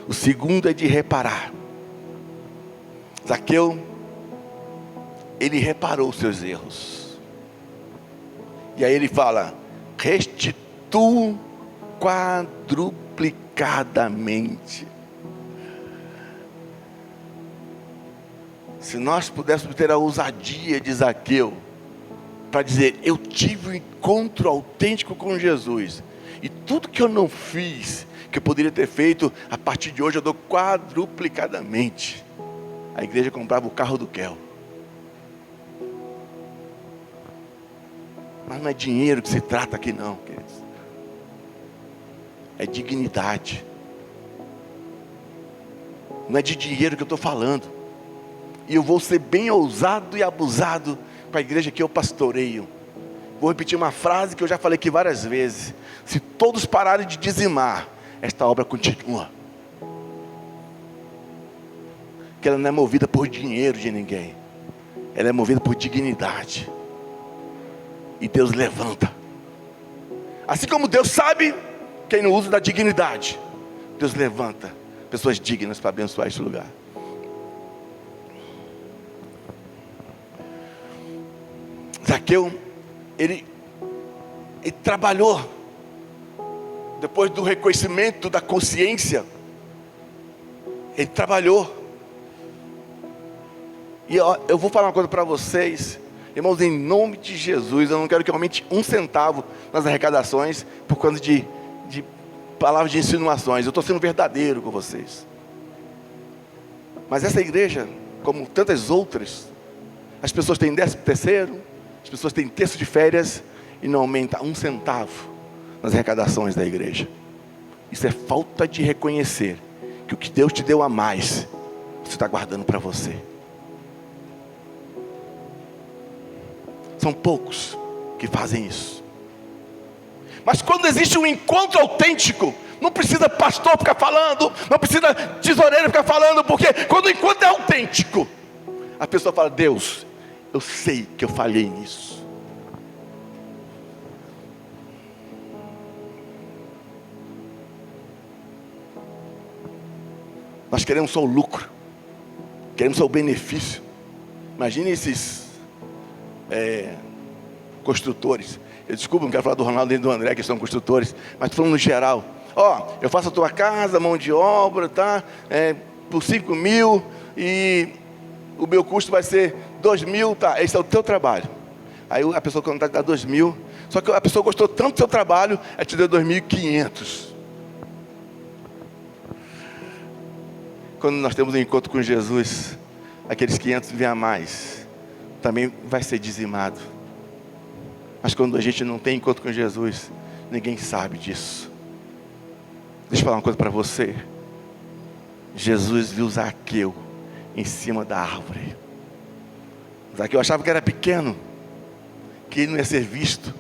o segundo é de reparar. Zaqueu, ele reparou os seus erros. E aí ele fala: restituo quadruplicadamente. Se nós pudéssemos ter a ousadia de Zaqueu para dizer: eu tive um encontro autêntico com Jesus, e tudo que eu não fiz, que eu poderia ter feito, a partir de hoje eu dou quadruplicadamente. A igreja comprava o carro do Kel. Mas não é dinheiro que se trata aqui não, queridos. É dignidade. Não é de dinheiro que eu estou falando. E eu vou ser bem ousado e abusado para a igreja que eu pastoreio. Vou repetir uma frase que eu já falei aqui várias vezes: se todos pararem de dizimar, esta obra continua. Que ela não é movida por dinheiro de ninguém, ela é movida por dignidade. E Deus levanta. Assim como Deus sabe quem não usa da dignidade, Deus levanta pessoas dignas para abençoar este lugar. Zaqueu, ele trabalhou depois do reconhecimento da consciência, ele trabalhou. E eu vou falar uma coisa para vocês, irmãos, em nome de Jesus, eu não quero que aumente 1 centavo nas arrecadações por causa de palavras de insinuações. Eu estou sendo verdadeiro com vocês. Mas essa igreja, como tantas outras, as pessoas têm 13º, as pessoas têm terço de férias e não aumenta 1 centavo nas arrecadações da igreja. Isso é falta de reconhecer que o que Deus te deu a mais, você está guardando para você. São poucos que fazem isso. Mas quando existe um encontro autêntico, não precisa pastor ficar falando, não precisa tesoureiro ficar falando, porque quando o encontro é autêntico, a pessoa fala: Deus, eu sei que eu falhei nisso. Nós queremos só o lucro, queremos só o benefício. Imagine esses construtores. Eu desculpa, não quero falar do Ronaldo nem do André, que são construtores, mas estou falando no geral. Eu faço a tua casa, mão de obra, tá? Por 5 mil, e o meu custo vai ser 2 mil, tá? Esse é o teu trabalho. Aí a pessoa contrata dá 2 mil, só que a pessoa gostou tanto do seu trabalho, ela te deu 2.500. Quando nós temos um encontro com Jesus, aqueles 500 vêm a mais, também vai ser dizimado. Mas quando a gente não tem encontro com Jesus, ninguém sabe disso. Deixa eu falar uma coisa para você. Jesus viu Zaqueu em cima da árvore. Zaqueu achava que era pequeno, que ele não ia ser visto,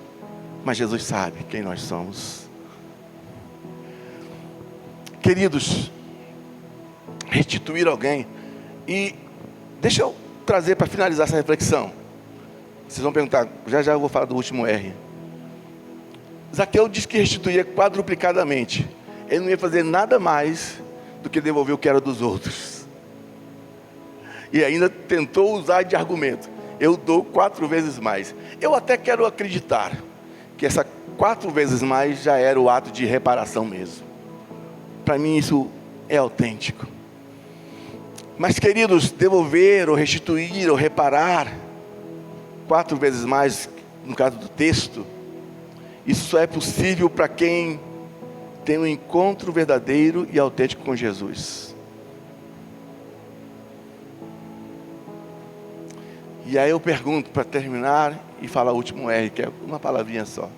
mas Jesus sabe quem nós somos. Queridos, restituir alguém. E deixa eu trazer para finalizar essa reflexão. Vocês vão perguntar, já eu vou falar do último R. Zaqueu disse que restituía quadruplicadamente. Ele não ia fazer nada mais do que devolver o que era dos outros. E ainda tentou usar de argumento: eu dou 4 vezes mais. Eu até quero acreditar que essa 4 vezes mais já era o ato de reparação mesmo. Para mim isso é autêntico. Mas, queridos, devolver ou restituir ou reparar 4 vezes mais, no caso do texto, isso só é possível para quem tem um encontro verdadeiro e autêntico com Jesus. E aí eu pergunto, para terminar e falar o último R, que é uma palavrinha só.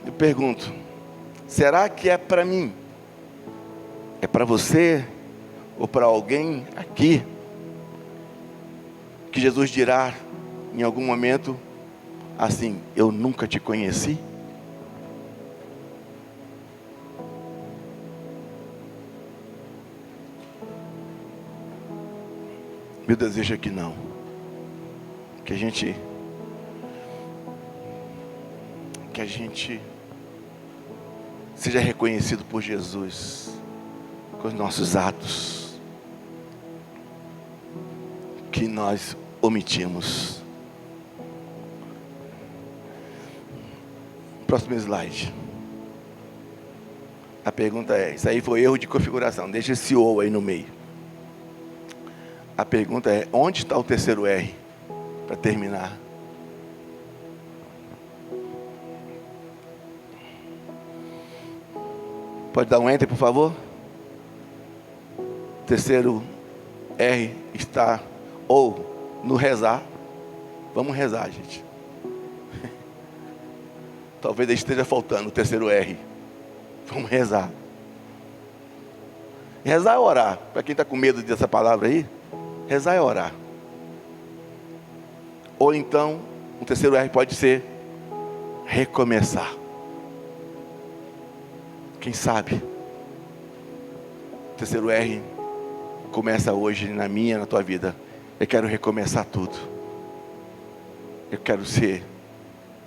Eu pergunto: será que é para mim? É para você? Ou para alguém aqui, que Jesus dirá em algum momento assim: eu nunca te conheci? Meu desejo é que não. Que a gente seja reconhecido por Jesus com os nossos atos que nós omitimos. Próximo slide. A pergunta é, isso aí foi erro de configuração, deixa esse ou aí no meio. A pergunta é, onde está o terceiro R? Para terminar. Pode dar um enter, por favor? O terceiro R está ou no rezar. Vamos rezar, gente. Talvez esteja faltando o terceiro R. Vamos rezar. Rezar é orar. Para quem está com medo dessa palavra aí, rezar é orar. Ou então, o terceiro R pode ser recomeçar. Quem sabe? O terceiro R começa hoje na minha, na tua vida. Eu quero recomeçar tudo. Eu quero ser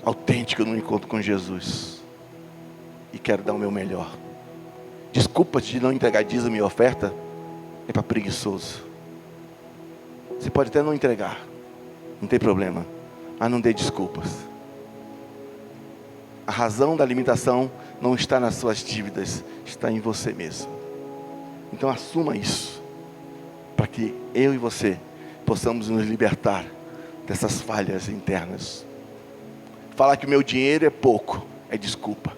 autêntico no encontro com Jesus. E quero dar o meu melhor. Desculpa de não entregar dízimo e oferta. É para preguiçoso. Você pode até não entregar. Não tem problema. Mas não dê desculpas. A razão da limitação não está nas suas dívidas, está em você mesmo. Então assuma isso, para que eu e você possamos nos libertar dessas falhas internas. Falar que o meu dinheiro é pouco é desculpa.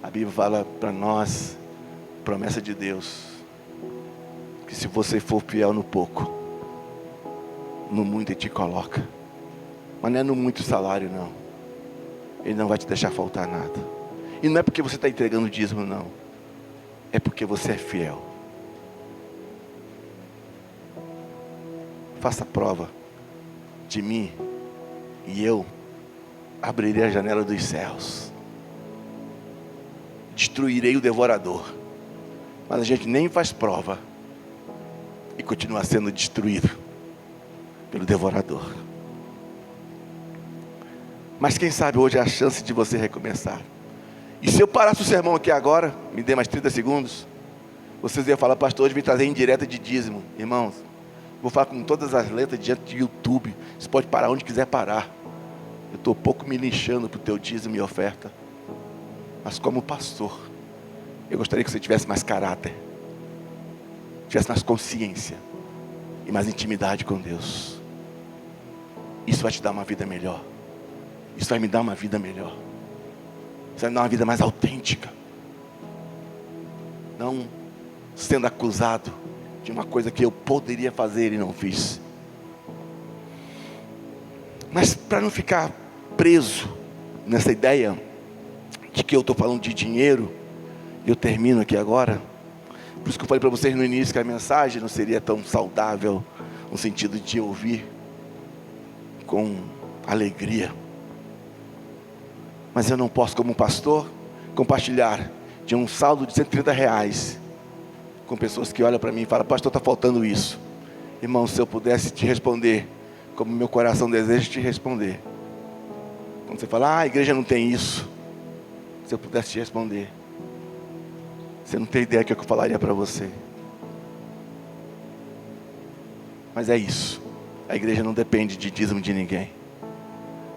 A Bíblia fala para nós, promessa de Deus, que se você for fiel no pouco, no muito Ele te coloca. Mas não é no muito salário, não. Ele não vai te deixar faltar nada. E não é porque você está entregando dízimo, não. É porque você é fiel. Faça prova de mim, e eu abrirei a janela dos céus. Destruirei o devorador. Mas a gente nem faz prova e continua sendo destruído pelo devorador. Mas quem sabe hoje é a chance de você recomeçar. E se eu parasse o sermão aqui agora, me dê mais 30 segundos, vocês iam falar: pastor, hoje vem trazer indireta de dízimo. Irmãos, vou falar com todas as letras diante do YouTube. Você pode parar onde quiser parar. Eu estou pouco me lixando para o teu dízimo e oferta. Mas como pastor, eu gostaria que você tivesse mais caráter, tivesse mais consciência e mais intimidade com Deus. Isso vai te dar uma vida melhor. Isso vai me dar uma vida melhor. Isso vai me dar uma vida mais autêntica. Não sendo acusado de uma coisa que eu poderia fazer e não fiz. Mas para não ficar preso nessa ideia de que eu estou falando de dinheiro, eu termino aqui agora. Por isso que eu falei para vocês no início que a mensagem não seria tão saudável, no sentido de ouvir com alegria. Mas eu não posso, como pastor, compartilhar de um saldo de R$130 com pessoas que olham para mim e falam: pastor, está faltando isso. Irmão, se eu pudesse te responder como meu coração deseja te responder. Quando você fala: a igreja não tem isso. Se eu pudesse te responder, você não tem ideia do que eu falaria para você. Mas é isso. A igreja não depende de dízimo de ninguém.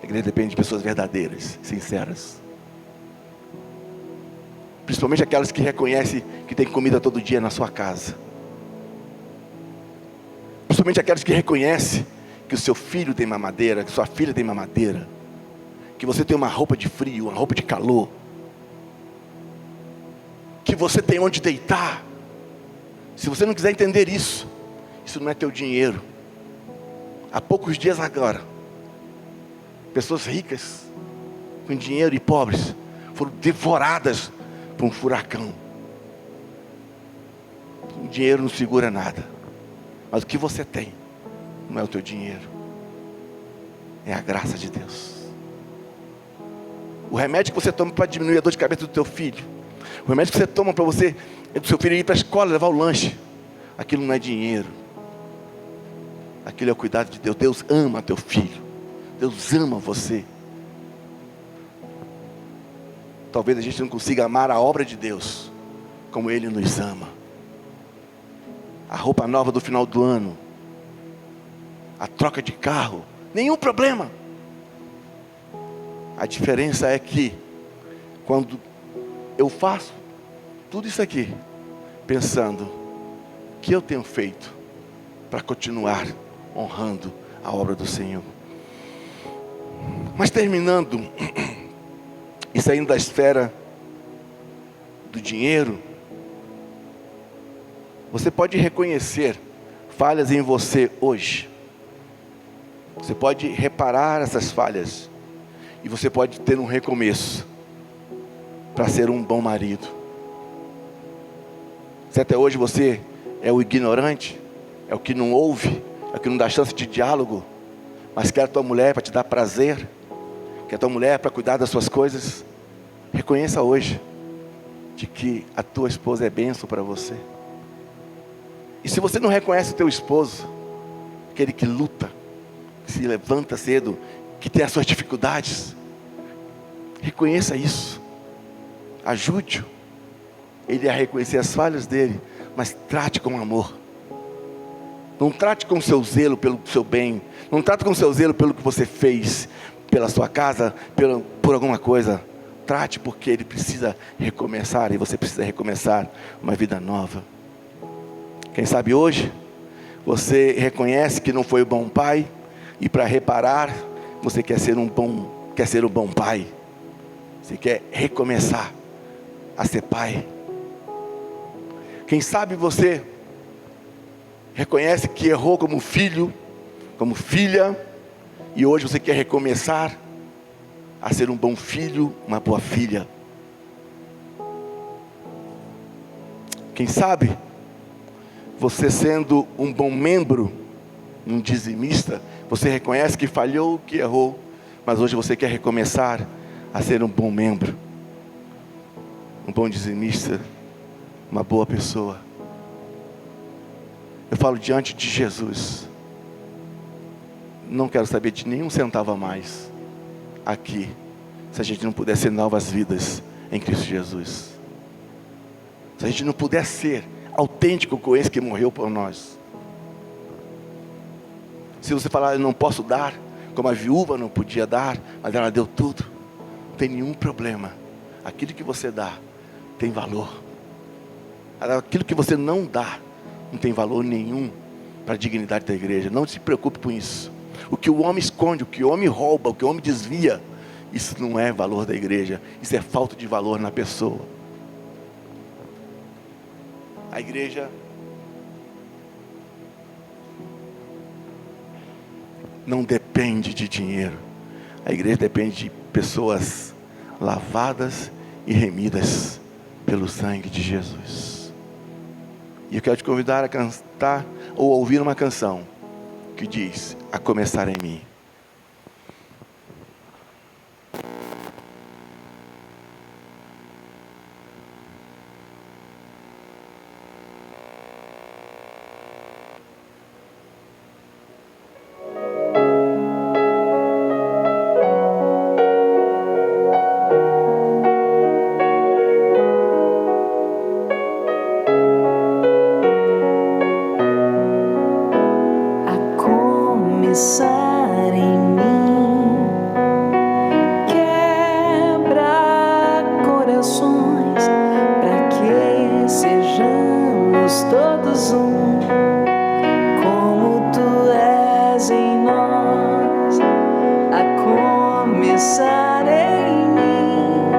A igreja depende de pessoas verdadeiras, sinceras. Principalmente aquelas que reconhecem que tem comida todo dia na sua casa. Principalmente aquelas que reconhecem que o seu filho tem mamadeira, que sua filha tem mamadeira, que você tem uma roupa de frio, uma roupa de calor, que você tem onde deitar. Se você não quiser entender isso, isso não é teu dinheiro. Há poucos dias agora, pessoas ricas, com dinheiro, e pobres, foram devoradas por um furacão. O dinheiro não segura nada. Mas o que você tem não é o teu dinheiro, é a graça de Deus. O remédio que você toma para diminuir a dor de cabeça do teu filho, o remédio que você toma para você, do seu filho ir para a escola, levar o lanche, aquilo não é dinheiro. Aquilo é o cuidado de Deus. Deus ama teu filho. Deus ama você. Talvez a gente não consiga amar a obra de Deus como Ele nos ama. A roupa nova do final do ano, a troca de carro, nenhum problema. A diferença é que quando eu faço tudo isso aqui, pensando que eu tenho feito para continuar honrando a obra do Senhor. Mas terminando e saindo da esfera do dinheiro, você pode reconhecer falhas em você hoje. Você pode reparar essas falhas e você pode ter um recomeço para ser um bom marido. Se até hoje você é o ignorante, é o que não ouve, é o que não dá chance de diálogo, mas quer a tua mulher para te dar prazer, quer a tua mulher para cuidar das suas coisas, reconheça hoje de que a tua esposa é bênção para você. E se você não reconhece o teu esposo, aquele que luta, que se levanta cedo, que tem as suas dificuldades, reconheça isso, ajude-o ele a reconhecer as falhas dele, mas trate com amor. Não trate com seu zelo pelo seu bem, não trate com seu zelo pelo que você fez, pela sua casa, por alguma coisa. Trate, porque ele precisa recomeçar, e você precisa recomeçar uma vida nova. Quem sabe hoje você reconhece que não foi um bom pai, e para reparar, você quer ser um bom pai. Você quer recomeçar a ser pai. Quem sabe você reconhece que errou como filho, como filha, e hoje você quer recomeçar a ser um bom filho, uma boa filha. Quem sabe você, sendo um bom membro, um dizimista, você reconhece que falhou, que errou, mas hoje você quer recomeçar a ser um bom membro, um bom dizimista, uma boa pessoa. Eu falo diante de Jesus, não quero saber de nenhum centavo a mais aqui, se a gente não puder ser novas vidas em Cristo Jesus. Se a gente não puder ser autêntico com esse que morreu por nós. Se você falar, eu não posso dar, como a viúva não podia dar, mas ela deu tudo, não tem nenhum problema. Aquilo que você dá tem valor. Aquilo que você não dá não tem valor nenhum para a dignidade da igreja. Não se preocupe com isso. O que o homem esconde, o que o homem rouba, o que o homem desvia, isso não é valor da igreja. Isso é falta de valor na pessoa. A igreja não depende de dinheiro. A igreja depende de pessoas lavadas e remidas pelo sangue de Jesus. E eu quero te convidar a cantar ou ouvir uma canção que diz: a começar em mim. Começar em mim, quebra corações, para que sejamos todos um, como tu és em nós. A começar em mim,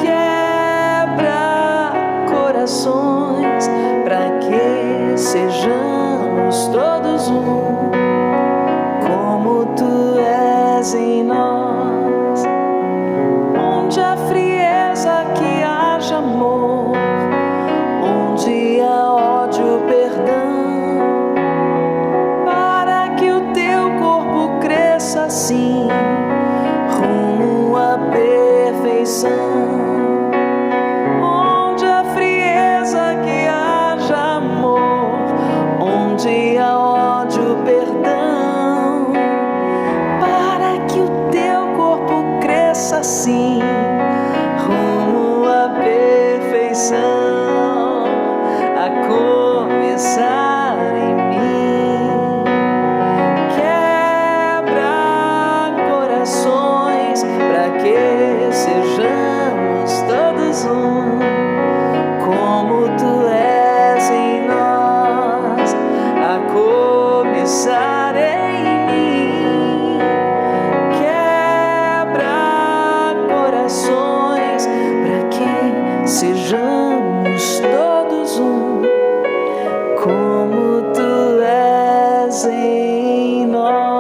quebra corações, para que sejamos todos um, como tu és em nós. Onde há frieza, que haja amor, onde há ódio, perdão, para que o teu corpo cresça assim, rumo à perfeição. Onde há frieza, que haja amor, onde há ódio, perdão, assim, rumo à perfeição, a começar em mim. Quebra corações, para que sejamos todos um, como tu és em nós, a começar em mim. Para que sejamos todos um, como tu és em nós.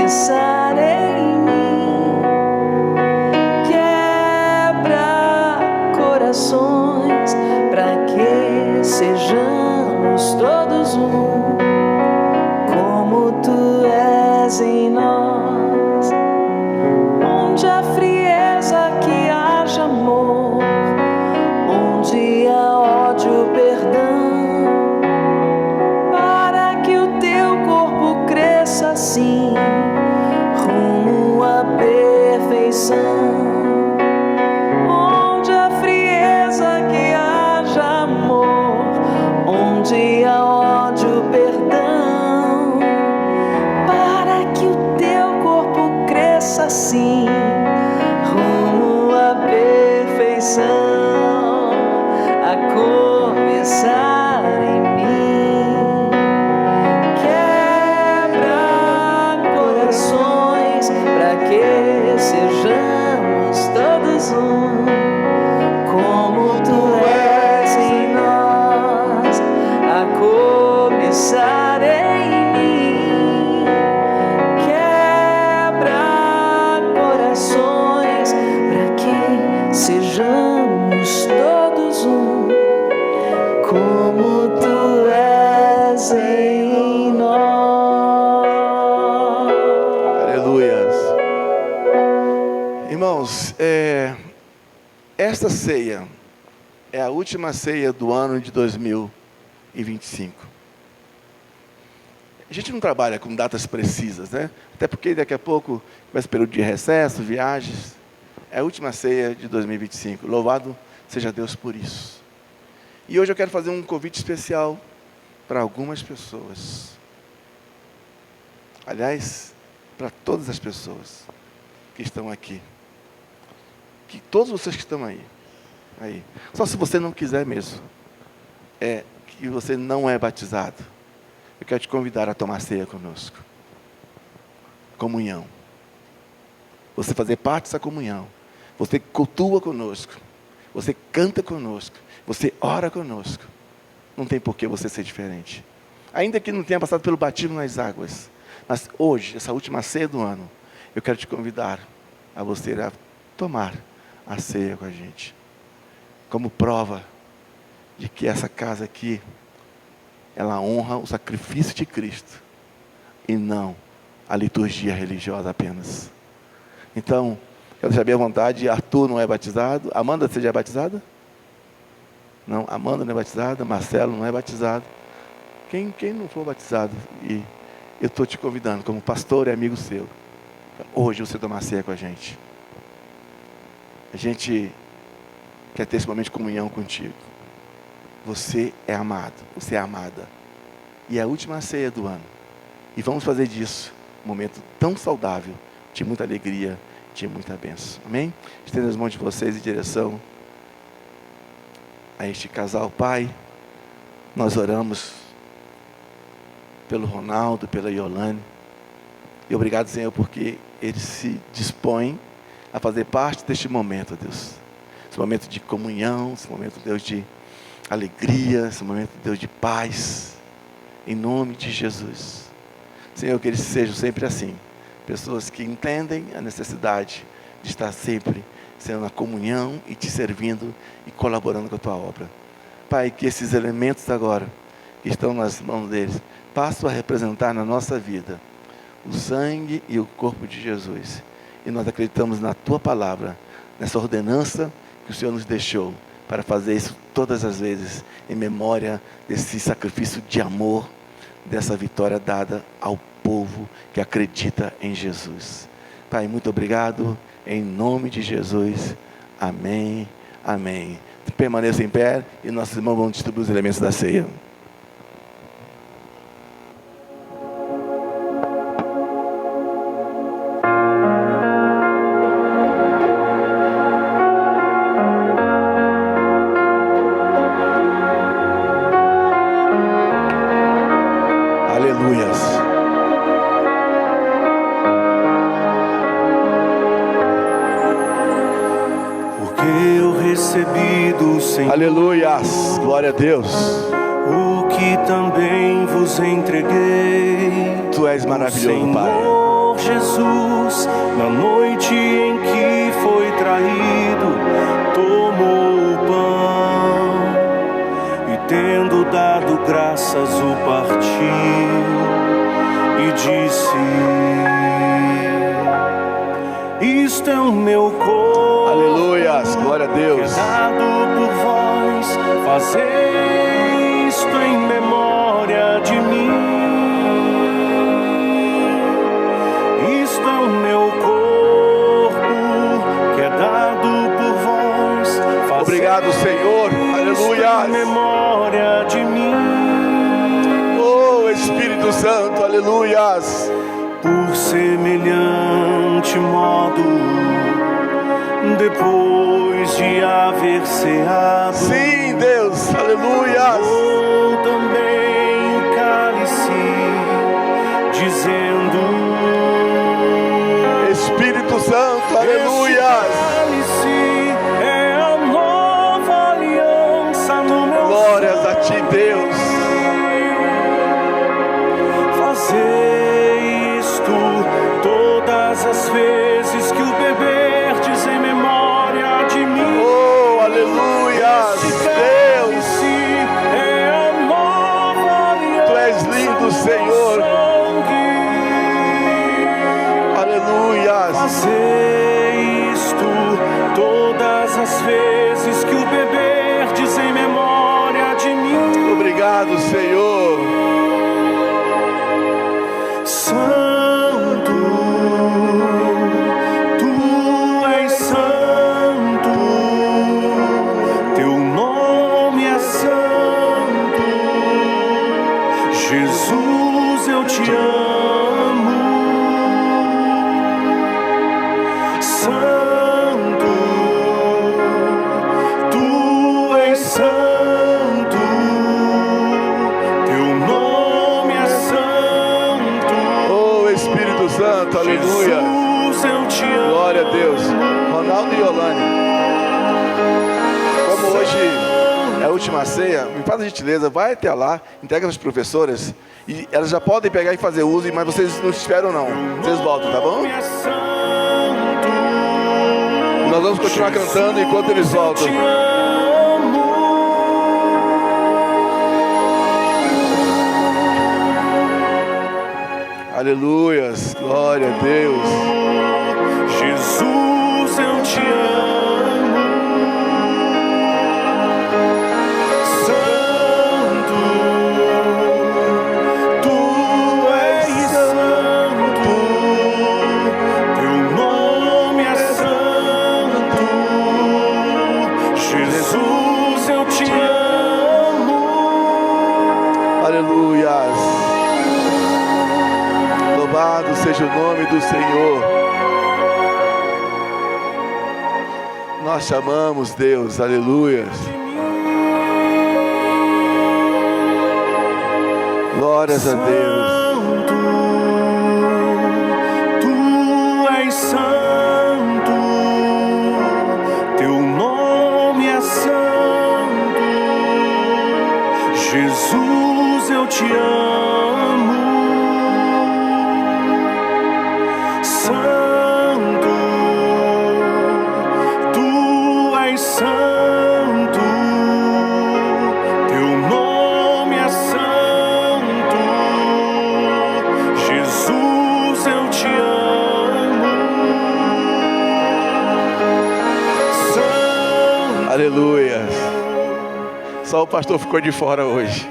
começar em mim. Quebra corações para que sejamos todos um, como tu és em nós. Onde há frieza, que haja amor. Onde há ódio, perdão. Para que o teu corpo cresça assim, rumo à perfeição. Onde há frieza, que haja amor. Onde há ódio, perdão. Para que o teu corpo cresça assim, rumo à perfeição. A começar em mim. Quebra corações para que sejamos todos um, como tu és em nós. A começar em mim. Quebra corações para que sejamos todos um, como tu és em nós. Aleluias. Irmãos, esta ceia é a última ceia do ano de 2025. A gente não trabalha com datas precisas, né? Até porque daqui a pouco vai esse período de recesso, viagens. É a última ceia de 2025. Louvado seja Deus por isso. E hoje eu quero fazer um convite especial para algumas pessoas. Aliás, para todas as pessoas que estão aqui. Que todos vocês que estão aí. Só se você não quiser mesmo. Que você não é batizado. Eu quero te convidar a tomar ceia conosco. Comunhão. Você fazer parte dessa comunhão. Você cultua conosco. Você canta conosco. Você ora conosco. Não tem por que você ser diferente. Ainda que não tenha passado pelo batismo nas águas. Mas hoje, essa última ceia do ano, eu quero te convidar a você a tomar a ceia com a gente. Como prova de que essa casa aqui, ela honra o sacrifício de Cristo. E não a liturgia religiosa apenas. Então, quero deixar bem à vontade. Arthur não é batizado. Amanda, você já é batizada? Não, Amanda não é batizada. Marcelo não é batizado. Quem não for batizado, e eu estou te convidando como pastor e amigo seu, hoje você tomar ceia com a gente. A gente quer ter esse momento de comunhão contigo. Você é amado, você é amada. E é a última ceia do ano. E vamos fazer disso um momento tão saudável, de muita alegria, de muita bênção. Amém? Estenda as mãos de vocês em direção a este casal. Pai, nós oramos pelo Ronaldo, pela Iolane. E obrigado, Senhor, porque eles se dispõem a fazer parte deste momento, Deus. Esse momento de comunhão, esse momento, Deus, de alegria, esse momento, Deus, de paz. Em nome de Jesus. Senhor, que eles sejam sempre assim. Pessoas que entendem a necessidade de estar sempre sendo na comunhão e te servindo e colaborando com a tua obra. Pai, que esses elementos agora que estão nas mãos deles passam a representar na nossa vida o sangue e o corpo de Jesus. E nós acreditamos na tua palavra, nessa ordenança que o Senhor nos deixou para fazer isso todas as vezes em memória desse sacrifício de amor, dessa vitória dada ao povo que acredita em Jesus. Pai, muito obrigado, em nome de Jesus, amém, amém. Permaneça em pé e nossos irmãos vão distribuir os elementos da ceia. Aleluias, glória a Deus. O que também vos entreguei, Tu és maravilhoso, Senhor Pai. Jesus. e disse: isto é o meu corpo. Aleluias, glória a Deus. Dado por vós, fazei isto em memória de mim. Isto é o meu corpo, que é dado por vós. Fazei Obrigado, Senhor. Aleluia. em memória de mim. Oh, Espírito Santo, aleluias. Por semelhante modo, depois de haver ceado, Sim, Deus, aleluias. tomou também o cálice, dizendo: Espírito Santo, este aleluias. cálice é a nova aliança no meu Glórias a ti, Deus. Fazei isto todas as vezes que o beberdes em memória de mim. Oh, aleluias, Deus. É a nova aliança. Tu és lindo, Senhor. Aleluias. Fazei isto todas as vezes que o beberdes em memória de mim. Obrigado, Senhor. Santo, tu és santo, teu nome é santo. Jesus, eu te amo. Santo, tu és santo, teu nome é santo. Oh, Espírito Santo, aleluia. Jesus, eu te amo. Glória a Deus. Ronaldo e Yolane, como hoje é a última ceia, me faz a gentileza, vai até lá, entrega para as professoras e elas já podem pegar e fazer uso, mas vocês não esperam não. Vocês voltam, tá bom? É santo. Nós vamos continuar cantando enquanto eles voltam. Te amo. Aleluias, glória a Deus. Jesus, eu te amo. Santo, tu és santo, teu nome é santo. Jesus, eu te amo. Aleluias. Louvado seja o nome do Senhor. Nós chamamos Deus, aleluias. Glórias a Deus. Santo, tu és santo, teu nome é santo. Jesus, eu te amo. Santo, tu és santo, teu nome é santo. Jesus, eu te amo. Santo. Aleluia. Só o pastor ficou de fora hoje.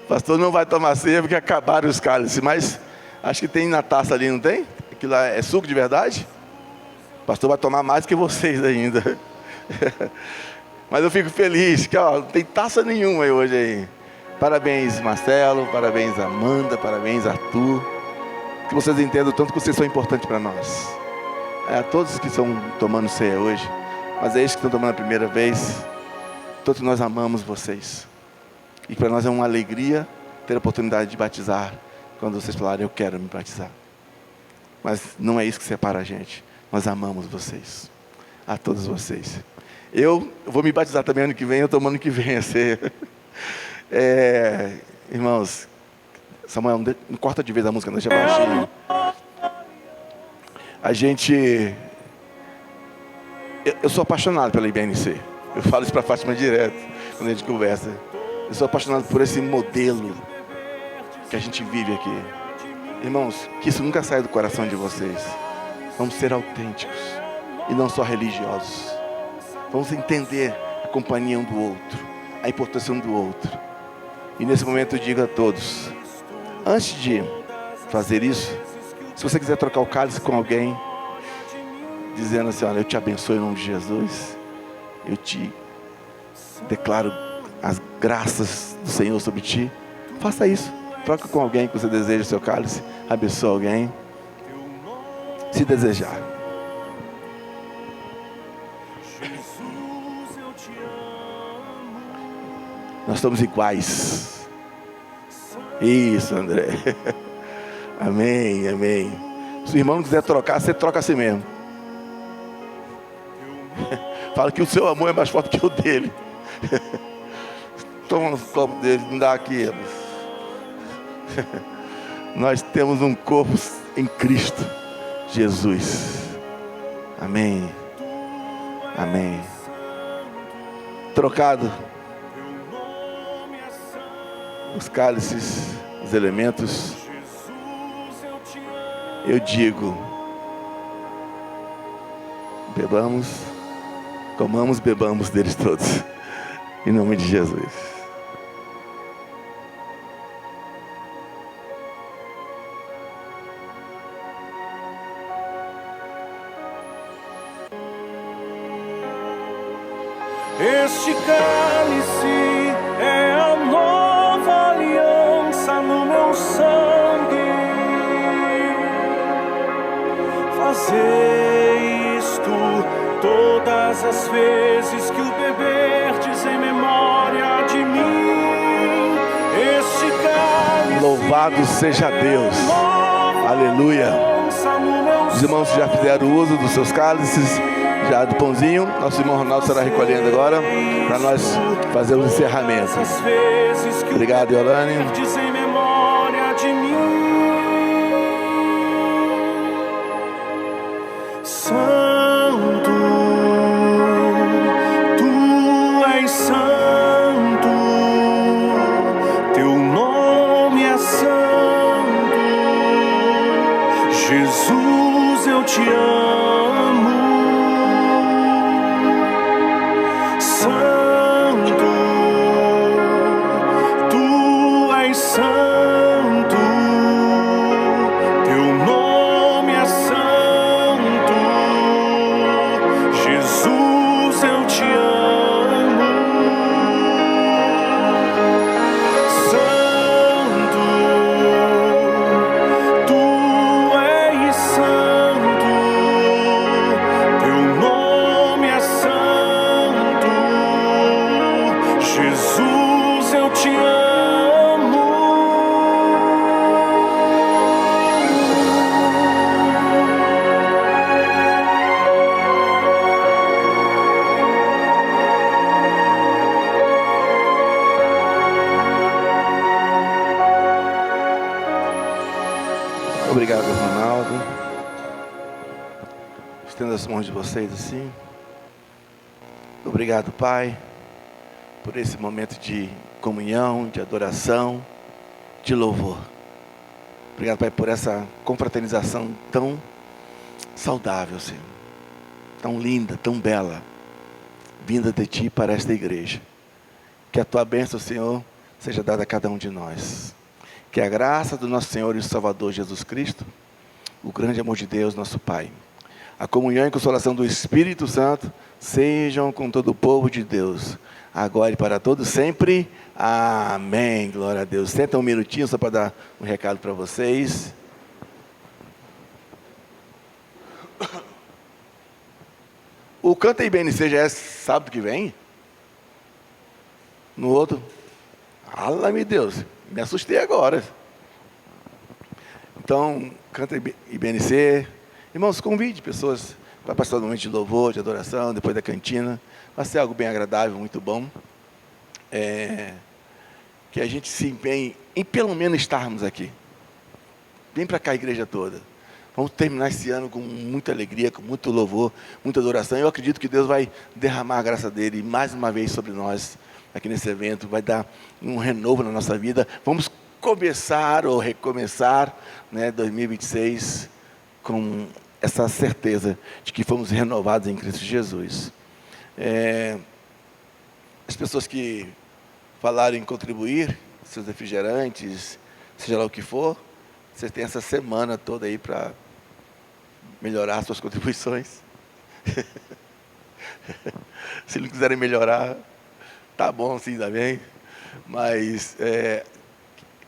O pastor não vai tomar ceia porque acabaram os cálices, mas acho que tem na taça ali, não tem? Aquilo lá é suco de verdade? O pastor vai tomar mais que vocês ainda. Mas eu fico feliz que ó, não tem taça nenhuma aí hoje aí. Parabéns, Marcelo, parabéns, Amanda, parabéns, Arthur. Que vocês entendam o tanto que vocês são importantes para nós. A todos que estão tomando ceia hoje, mas é esses que estão tomando a primeira vez, todos nós amamos vocês. E para nós é uma alegria ter a oportunidade de batizar quando vocês falarem, eu quero me batizar. Mas não é isso que separa a gente. Nós amamos vocês. A todos vocês. Eu vou me batizar também ano que vem, eu tomo ano que vem a ceia. Irmãos, Samuel, não corta de vez a música, não deixa baixinho. A gente... Eu sou apaixonado pela IBNC. Eu falo isso para a Fátima direto, quando a gente conversa. Eu sou apaixonado por esse modelo que a gente vive aqui. Irmãos, que isso nunca saia do coração de vocês. Vamos ser autênticos e não só religiosos. Vamos entender a companhia um do outro, a importância um do outro. E nesse momento eu digo a todos, antes de fazer isso, se você quiser trocar o cálice com alguém, dizendo assim, olha, eu te abençoo em nome de Jesus, eu te declaro as graças do Senhor sobre ti, faça isso. Troca com alguém que você deseja o seu cálice, abençoe alguém, se desejar. Nós estamos iguais. Isso, André. Amém, amém. Se o irmão não quiser trocar, você troca assim mesmo. Fala que o seu amor é mais forte que o dele. Toma no copo dele, não dá aqui. Nós temos um corpo em Cristo Jesus. Amém. Amém. Trocado os cálices, os elementos, eu digo, bebamos, comamos, bebamos deles todos, em nome de Jesus. Este cálice é a nova aliança no meu sangue. Fazei isto todas as vezes que o beberdes em memória de mim. Este cálice. Louvado seja Deus. Aleluia. Os irmãos já fizeram uso dos seus cálices, já do pãozinho. Nosso irmão Ronaldo estará recolhendo agora para nós fazer o encerramento. Obrigado, Yolane. Em memória de mim. Santo, tu és santo, teu nome é santo. Jesus, eu te amo. Santo, tu és santo, teu nome é santo. Jesus, eu te amo. Santo, tu és santo, teu nome é santo. Jesus, eu te amo. Obrigado, Ronaldo. Estendo as mãos de vocês assim. Obrigado, Pai, por esse momento de comunhão, de adoração, de louvor. Obrigado, Pai, por essa confraternização tão saudável, Senhor. Tão linda, tão bela, vinda de Ti para esta igreja. Que a Tua bênção, Senhor, seja dada a cada um de nós. Que a graça do nosso Senhor e Salvador Jesus Cristo, o grande amor de Deus, nosso Pai, a comunhão e consolação do Espírito Santo, sejam com todo o povo de Deus, agora e para todos sempre. Amém. Glória a Deus. Senta um minutinho só para dar um recado para vocês. O Canta IBNC já é sábado que vem? No outro? Fala-me Deus, me assustei agora. Então, Canta IBNC. Irmãos, convide pessoas para participar do momento de louvor, de adoração, depois da cantina. Vai ser algo bem agradável, muito bom. Que a gente se empenhe em pelo menos estarmos aqui. Vem para cá a igreja toda. Vamos terminar esse ano com muita alegria, com muito louvor, muita adoração. Eu acredito que Deus vai derramar a graça dele mais uma vez sobre nós, aqui nesse evento, vai dar um renovo na nossa vida. Vamos começar ou recomeçar, né, 2026 com essa certeza de que fomos renovados em Cristo Jesus. As pessoas que falaram em contribuir, seus refrigerantes, seja lá o que for, vocês têm essa semana toda aí para melhorar suas contribuições. Se não quiserem melhorar, tá bom sim também. Mas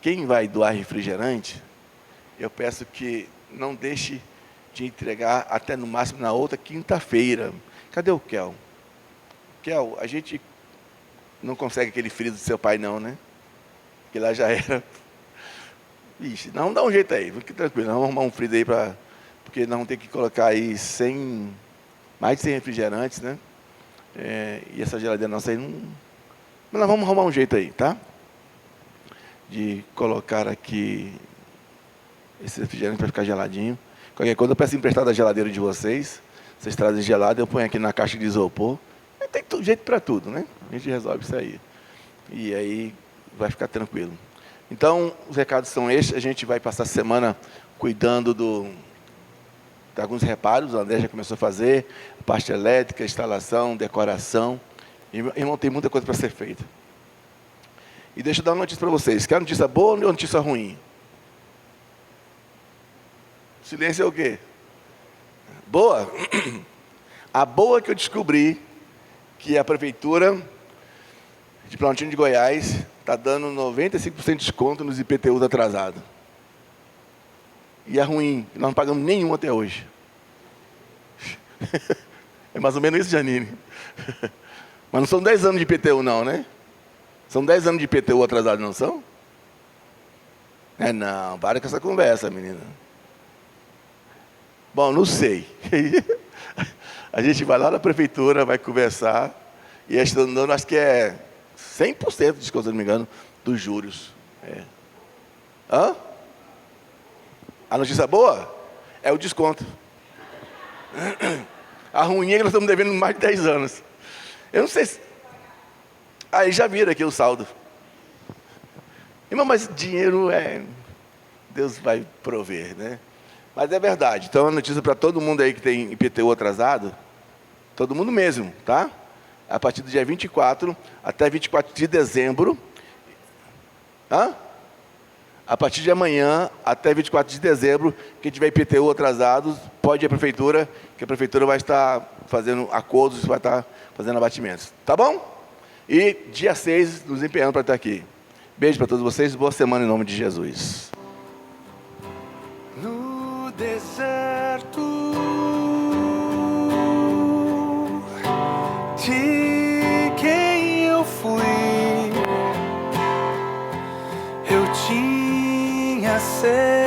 quem vai doar refrigerante, eu peço que não deixe de entregar até no máximo na outra quinta-feira. Cadê o Kel? Kel, a gente não consegue aquele frio do seu pai não, né? Porque lá já era. Ixi, não, dá um jeito aí, fique tranquilo, nós vamos arrumar um frio aí porque nós vamos ter que colocar aí mais de 100 refrigerantes, né? E essa geladeira nossa aí não... Mas nós vamos arrumar um jeito aí, tá? De colocar aqui esse refrigerante para ficar geladinho. Qualquer coisa eu peço emprestado a geladeira de vocês. Vocês trazem gelado, eu ponho aqui na caixa de isopor. Tem jeito para tudo, né? A gente resolve isso aí. E aí vai ficar tranquilo. Então, os recados são estes. A gente vai passar a semana cuidando de alguns reparos. O André já começou a fazer. A parte elétrica, instalação, decoração. Irmão, tem muita coisa para ser feita. E deixa eu dar uma notícia para vocês. Quer notícia boa ou notícia ruim? Silêncio é o quê? Boa? A boa é que eu descobri que a Prefeitura de Planaltina de Goiás está dando 95% de desconto nos IPTUs atrasados. E é ruim, nós não pagamos nenhum até hoje. É mais ou menos isso, Janine. Mas não são 10 anos de IPTU não, né? São 10 anos de IPTU atrasado, não são? Não, para com essa conversa, menina. Bom, não sei. A gente vai lá na prefeitura, vai conversar, e eles estão dando, acho que é 100% de desconto, se não me engano, dos juros. Hã? A notícia boa é o desconto. A ruim é que nós estamos devendo mais de 10 anos. Eu não sei se... Aí já viram aqui o saldo. Irmão, mas dinheiro Deus vai prover, né? Mas é verdade. Então, a notícia para todo mundo aí que tem IPTU atrasado, todo mundo mesmo, tá? A partir do dia 24 até 24 de dezembro. A partir de amanhã até 24 de dezembro, quem tiver IPTU atrasado, pode ir à prefeitura, que a prefeitura vai estar fazendo acordos, vai estar fazendo abatimentos. Tá bom? E dia 6, nos empenhando para estar aqui. Beijo para todos vocês, boa semana em nome de Jesus. No deserto de quem eu fui, eu tinha sede.